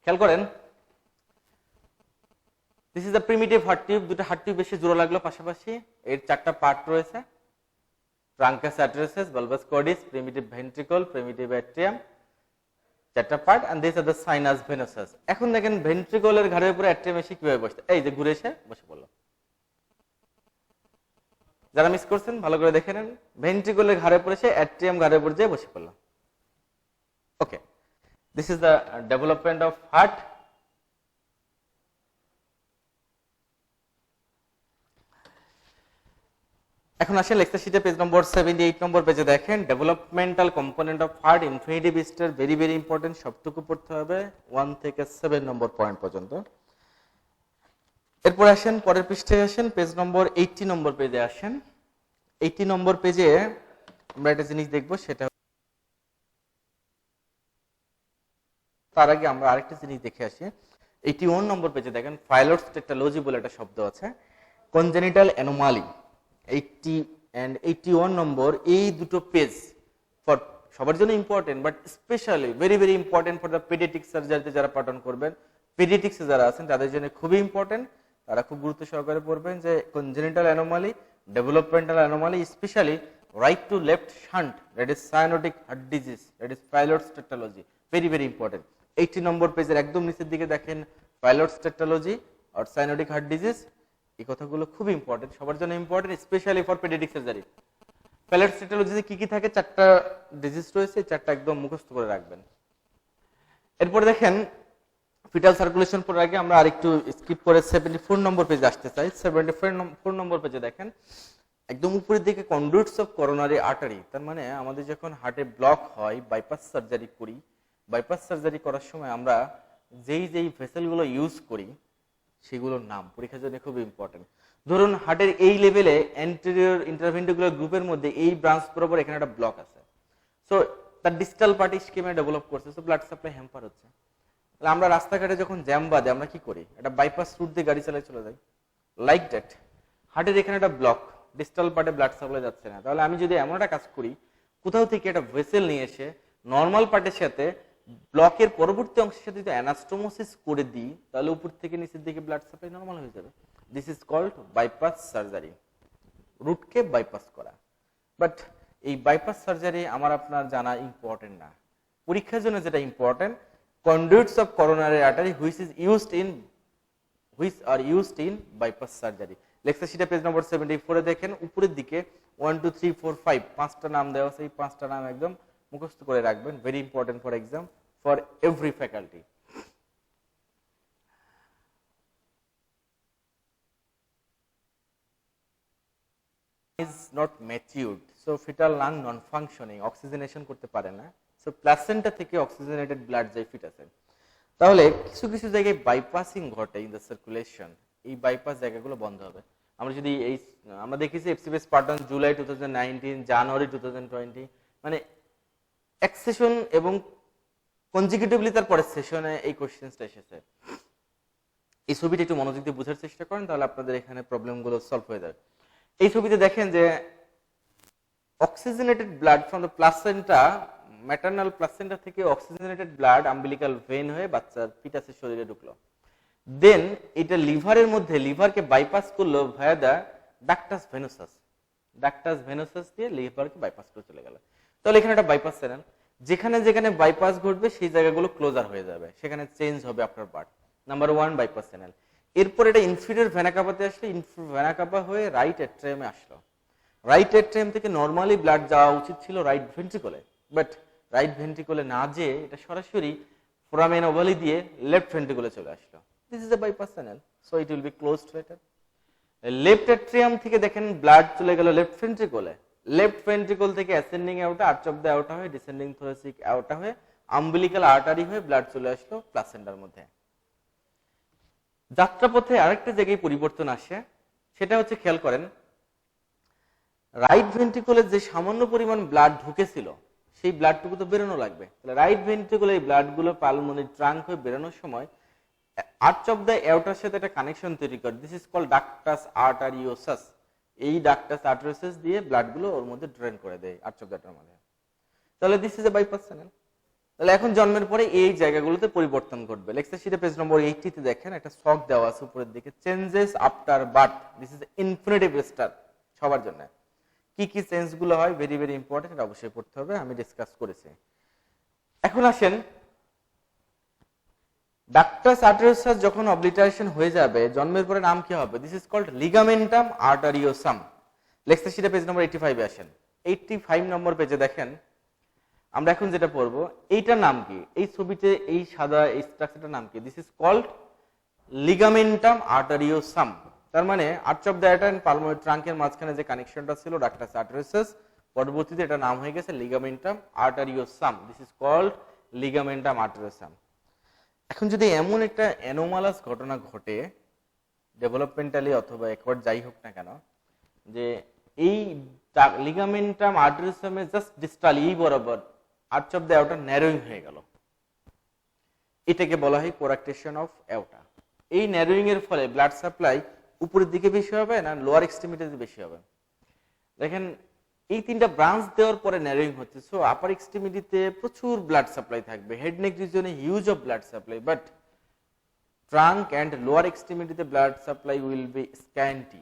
খেয়াল করেন, this is the primitive heart tube. দুটো হার্ট টিউব বেশি জোড়া লাগলো পাশাপাশি, এর চারটা পার্ট রয়েছে, truncus arteriosus, bulbus cordis, primitive ventricle, primitive atrium, চারটা part, and this are the sinus venosus. এখন দেখেন ভেন্ট্রিকলের ঘাড়ের উপরে অ্যাট্রিয়াম এসে কিভাবে বসে, এই যে ঘুরে এসে বসে পড়লো। যারা মিস করছেন ভালো করে দেখে নেন, ভেন্ট্রিকলের ঘাড়ের উপরে এসে অ্যাট্রিয়াম ঘাড়ের উপর যেয়ে বসে পড়লো। Okay, this is the development of heart. এখন আসেন লেকচার শিটে পেজ নম্বর 78 নম্বর পেজে দেখেন, developmental component of heart infinitive star, very very important, সবটুকু পড়তে হবে 1 থেকে 7 নম্বর পয়েন্ট পর্যন্ত। এরপর আসেন পরের পৃষ্ঠায়, আসেন পেজ নম্বর 80 নম্বর পেজে আসেন। 80 নম্বর পেজে আমরা একটা জিনিস দেখব, সেটা তার আগে আমরা আরেকটা জিনিস দেখে আসি। 81 নম্বর পেজে দেখেন ফাইলোডস টেট্রালজি বলে একটা শব্দ আছে, কনজেনিটাল অ্যানোমালি। 80 and 81 নম্বর, এই দুটো পেজ ফর সবার জন্য important, but specially very very important for the paediatric সার্জারিতে যারা পাঠন করবেন, পেডিয়াট্রিক্সে যারা আছেন তাদের জন্য খুবই ইম্পর্টেন্ট। তারা খুব গুরুত্ব সহকারে পড়বেন যে congenital anomaly, developmental anomaly, specially right to left shunt, that is cyanotic heart disease, that is Fallot's tetralogy, very very important. 80 number পেজের একদম নিচের দিকে দেখেন ফাইলোডস টেট্রালজি আর সায়ানোটিক হার্ট ডিজিজ, এই কথাগুলো খুব ইম্পর্টেন্ট, সবার জন্য important, specially for paediatric surgery. Fallot's টেট্রালজিতে কি কি থাকে, চারটা ডিজিজ রয়েছে, চারটা একদম মুখস্থ করে রাখবেন। এরপর দেখেন ফিটাল সার্কুলেশন পড়ার আগে আমরা আরেকটু স্কিপ করে 74 নম্বর পেজে আসতে চাই। 74 নম্বর পেজে দেখেন একদম উপরের দিকে কন্ডুইটস অফ করোনারি আর্টারি, তার মানে আমাদের যখন হার্টে ব্লক হয়, বাইপাস সার্জারি করি, বাইপাস সার্জারি করার সময় আমরা যেই যেই ভেসেলগুলো ইউজ করি সেগুলোর নাম পরীক্ষার জন্য খুব ইম্পর্টেন্ট। ধরুন হার্টের এই লেভেলে অ্যান্টেরিয়র ইন্টারভেন্ট্রিকুলার গ্রুপের মধ্যে এই ব্রাঞ্চ বরাবর এখানে একটা ব্লক আছে, সো তার ডিস্টাল পার্টি স্কিমে ডেভেলপ করছে, সো ব্লাড সাপ্লাই হ্যাম্পার হচ্ছে। তাহলে আমরা রাস্তাঘাটে যখন জ্যাম বাঁধে আমরা কি করি, একটা বাইপাস রুট দিয়ে গাড়ি চালায় চলে যাই, লাইক দ্যাট। হার্টের এখানে একটা ব্লক, ডিস্টাল পার্টে ব্লাড সাপ্লাই যাচ্ছে না, তাহলে আমি যদি এমন একটা কাজ করি, কোথাও থেকে একটা ভেসেল নিয়ে এসে নর্মাল পার্টের সাথে ব্লকের পরবর্তী অংশের সাথে যদি অ্যানাস্টোমোসিস করে দিই, তাহলে উপর থেকে নিচের দিকে ব্লাড সাপ্লাই নর্মাল হয়ে যাবে। This is called bypass surgery, রুটকে বাইপাস করা। বাট এই বাইপাস সার্জারি আমার আপনার জানা ইম্পর্টেন্ট না, পরীক্ষার জন্য যেটা important, conduits of coronary artery which are used in bypass surgery. Lecture শিটে পেজ নম্বর 74 এ দেখেন উপরের দিকে 1 2 3 4 5 পাঁচটা নাম দেওয়া আছে, এই পাঁচটা নাম একদম মুখস্থ করে রাখবেন, very important for exam for every faculty. is not matured, so fetal lung non functioning, oxygenation করতে পারে না, সো প্লাসেন্টা থেকে অক্সিজেনেটেড ব্লাড যায় ফিটাসে। তাহলে কিছু কিছু জায়গায় বাইপাসিং ঘটে ইন দ্য সার্কুলেশন, এই বাইপাস জায়গাগুলো বন্ধ হবে। আমরা যদি এই আমরা দেখেছি এফসিপিএস পার্টন জুলাই 2019, জানুয়ারি 2020, মানে এক সেশন এবং কনজিকিউটিভলি তার পরের সেশনে এই কোশ্চেনটা এসেছে। এই ছবিটা একটু মনোযোগ দিয়ে বোঝার চেষ্টা করেন, তাহলে আপনাদের এখানে প্রবলেমগুলো সলভ হয়ে যাবে। এই ছবিতে দেখেন যে oxygenated blood from the placenta, maternal placenta থেকে অক্সিজেনেটেড ব্লাড আম্বিলিকাল ভেন হয়ে বাচ্চার ফিটাসের শরীরে ঢুকলো, দেন এটা লিভারের মধ্যে, লিভারকে বাইপাস করলো ভায়া দা ডাক্টাস ভেনোসাস, ডাক্টাস ভেনোসাস দিয়ে লিভারকে বাইপাস করে চলে গেল। তাহলে এখানে একটা বাইপাস চ্যানেল, যেখানে যেখানে বাইপাস ঘটবে সেই জায়গাগুলো ক্লোজার হয়ে যাবে, সেখানে চেঞ্জ হবে আপনার পার্ট। Number 1 bypass channel. এরপর এটা ইনফিরিয়র ভেনা কাপাতে আসলে, ইনফিরিয়র ভেনা কাপা হয়ে রাইট অ্যাট্রিয়ামে আসলো। রাইট অ্যাট্রিয়াম থেকে নরমালি ব্লাড যাওয়া উচিত ছিল রাইট ভেন্ট্রিকলে, বাট রাইট ভেন্ট্রিকলে না যেয়ে এটা সরাসরি ফোরামেন ওভালি দিয়ে লেফট ভেন্ট্রিকলে চলে আসলো। This is A bypass channel, so it will be closed letter. Left atrium থেকে দেখেন ব্লাড চলে গেল লেফট ভেন্ট্রিকলে, লেফট ভেন্ট্রিকল থেকে অ্যাসেন্ডিং আউটা, আর্চ অফ দ্য আউটা হয়ে ডিসেন্ডিং থোরাসিক আউটা হয়ে আম্বিলিকাল আর্টারি হয়ে ব্লাড চলে আসলো প্লাসেন্টার মধ্যে। যাত্রাপথে আরেকটা জায়গায় পরিবর্তন আসে, সেটা হচ্ছে খেয়াল করেন রাইট ভেন্ট্রিকলে যে সামান্য পরিমাণ ব্লাড ঢুকেছিল সেই ব্লাডটুকু তো বেরোনো লাগবে, তাহলে রাইট ভেন্ট্রিকলে এই ব্লাডগুলো পালমোনারি ট্রাঙ্ক হয়ে বেরোনোর সময় আর্চ অফ দ্য অ্যাওর্টার সাথে একটা কানেকশন তৈরি করে, দিস ইজ কল্ড ডাক্টাস আর্টারিওসাস। এই ডাক্টাস আর্টারিওসাস দিয়ে ব্লাডগুলো ওর মধ্যে ড্রেন করে দেয় আর্চ অফ দ্য অ্যাওর্টার মধ্যে। তাহলে this is A bypass channel. তাহলে এখন জন্মের পরে এই জায়গাগুলোতে পরিবর্তন ঘটবে। লেকচার শিটে পেজ নম্বর 80 তে দেখেন একটা ছক দেওয়া আছে উপরের দিকে, changes after birth, this is infinitive star সবার জন্য। কি কি চেঞ্জ গুলো হয়, ভেরি ভেরি ইম্পর্টেন্ট, এটা অবশ্যই পড়তে হবে, আমি ডিসকাস করেছি। এখন আসেন, ডাক্টাস আর্টেরিওসাস যখন অবলিটারেশন হয়ে যাবে জন্মের পরে নাম কি হবে? This is called ligamentum arteriosum. Lecture শিটে পেজ নম্বর 85 এ আসেন। 85 নম্বর পেজে দেখেন আমরা এখন যেটা পড়বো, এইটার নাম কি? এই ছবিতে এই সাদা এই স্ট্রাকচারটার নাম কি? This is called ligamentum arteriosum. তার মানে arch of the aorta and pulmonary ট্রাঙ্কের মাঝখানে যে কানেকশনটা ছিল ডাক্টাস আর্টেরিওসাস, পরবর্তীতে এটা নাম হয়ে গেছে ligamentum arteriosum. This is called ligamentum arteriosum. এখন যদি এমন একটা অ্যানোমালাস ঘটনা ঘটে ডেভেলপমেন্টালি অথবা একওয়ার্ড যাই হোক না কেন, যে এই লিগামেন্টাম আর্টারিওসামে জাস্ট ডিস্টালি এই বরাবর আর্চ অফ দ্য অ্যাওটা ন্যারোইং হয়ে গেল, এটাকে বলা হয় কোরাক্টেশন অফ অ্যাওটা। এই ন্যারোইং এর ফলে ব্লাড সাপ্লাই উপরের দিকে বেশি হবে না লোয়ার এক্সট্রিমিটিতে বেশি হবে? দেখেন এই তিনটা ব্রাঞ্চ দেওয়ার পরে ন্যারোইং হচ্ছে, সো আপার এক্সট্রিমিটিতে প্রচুর ব্লাড সাপ্লাই থাকবে, হেড নেক রিজনে huge of blood supply, but trunk and lower এক্সট্রিমিটিতে blood supply will be scanty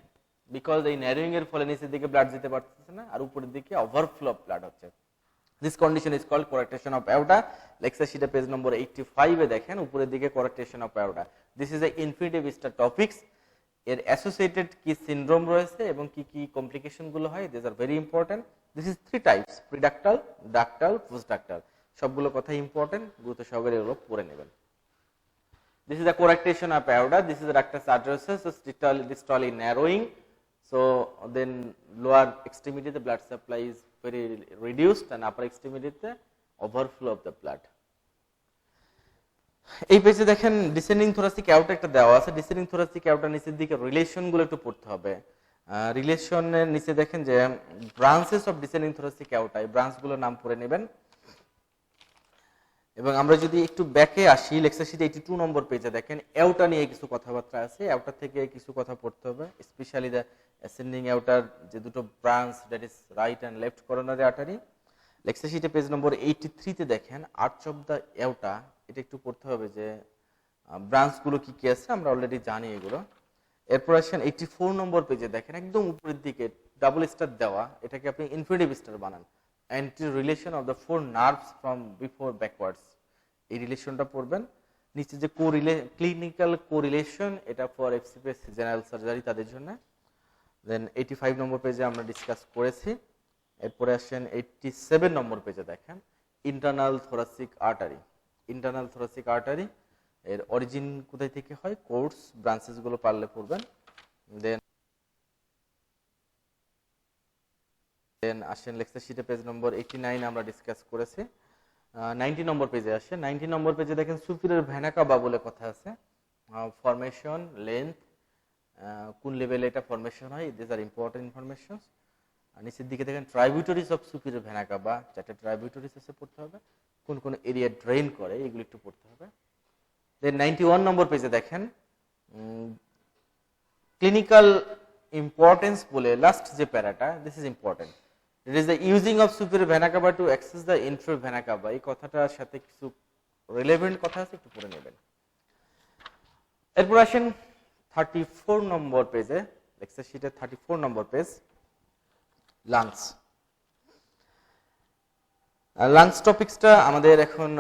because এই ন্যারোইং এর ফলে নিচের দিকে ব্লাড যেতে পারতেছে না আর উপরের দিকে ওভারফ্লো অফ ব্লাড হচ্ছে। This condition is called correctation of aorta. Lecture sheet page number 85 এ দেখেন উপরের দিকে correctation of aorta. This is a infinitive star topics. এর associated কি সিনড্রোম রয়েছে এবং কি কি কমপ্লিকেশন গুলো হয়, these are very important. This is three types: preductal, ductal, postductal. সবগুলো কথা ইম্পর্টেন্ট, গুরুত্ব সহকারে এগুলো পড়ে নেবেন। This is the correctation of aorta. This is the ductus arteriosus, so distally narrowing. So then lower extremity the blood supply is very reduced and upper extremity the overflow of the blood. এই পেজে দেখেন descending thoracic অ্যাওটা একটা দেওয়া আছে। Descending thoracic অ্যাওটা নিচের দিকে relation গুলো একটু পড়তে হবে। রিলেশনের নিচে দেখেন যে ব্রাঞ্চেস অফ ডিসেন্ডিং থোরাসিক অ্যাওটা, এই ব্রাঞ্চ গুলোর নাম পড়ে নেবেন। এবং আমরা যদি একটু ব্যাকে আসি, লেকচার শিট 82 নম্বর পেজে দেখেন অ্যাওটা নিয়ে কিছু কথাবার্তা আছে, অ্যাওটা থেকে কিছু কথা পড়তে হবে, স্পেশালি দ্য অ্যাসেন্ডিং অ্যাওটার যে দুটো branch, that is right and left coronary artery. Lecture শিটে পেজ নম্বর 83 তে দেখেন আর্চ অফ দ্য অ্যাওটা, এটা একটু পড়তে হবে যে ব্রাঞ্চ গুলো কি কি আছে, আমরা অলরেডি জানি এগুলো। এরপর আসেন 84 নম্বর পেজে দেখেন একদম উপরের দিকে ডাবল স্টার দেওয়া, এটাকে আপনি ইনফিনিটিভ স্টার বানান। Anti relation of the four nerves from before backwards, এই রিলেশনটা পড়বেন। নিচে যে ক্লিনিক্যাল কোরিলেশন, এটা ফর এফসিপিএস জেনারেল সার্জারি তাদের জন্য। দেন 85 নম্বর পেজে আমরা ডিসকাস করেছি। এরপরে আসেন 87 নম্বর পেজে দেখেন internal thoracic artery. Internal thoracic artery এর অরিজিন কোথায় থেকে হয়, কোর্স ব্রাঞ্চেস গুলো পারলে পড়বেন। দেন আসেন লেকচার শিটে পেজ নম্বর 89 আমরা ডিসকাস করেছি। 90 নম্বর পেজে আসে। 90 নম্বর পেজে দেখেন সুপিরিয়র ভেনা কাভা বলে কথা আছে, ফরমেশন, লেন্থ, কোন লেভেলে এটা ফরমেশন হয়, দিস আর ইম্পর্টেন্ট ইনফরমেশনস। আর নিচের দিকে দেখেন ট্রাইবিউটারিজ অফ সুপিরিয়র ভেনা কাভা, চারটা ট্রাইবিউটারিজ আছে পড়তে হবে, কোন কোন এরিয়া ড্রেন করে এগুলো একটু পড়তে হবে। দেন 91 নম্বর পেজে দেখেন ক্লিনিক্যাল ইম্পর্টেন্স বলে লাস্ট যে প্যারাটা, this is important. It is the using of superior vena cava to access the inferior vena cava. এই কথাটার সাথে কিছু রিলেভেন্ট কথা আছে, একটু পড়ে নেবেন। এরপর আসেন 34 নম্বর পেজে, লেকচার শিটের 34 নম্বর পেজ, লাংস। লাংস টপিকসটা আমাদের এখন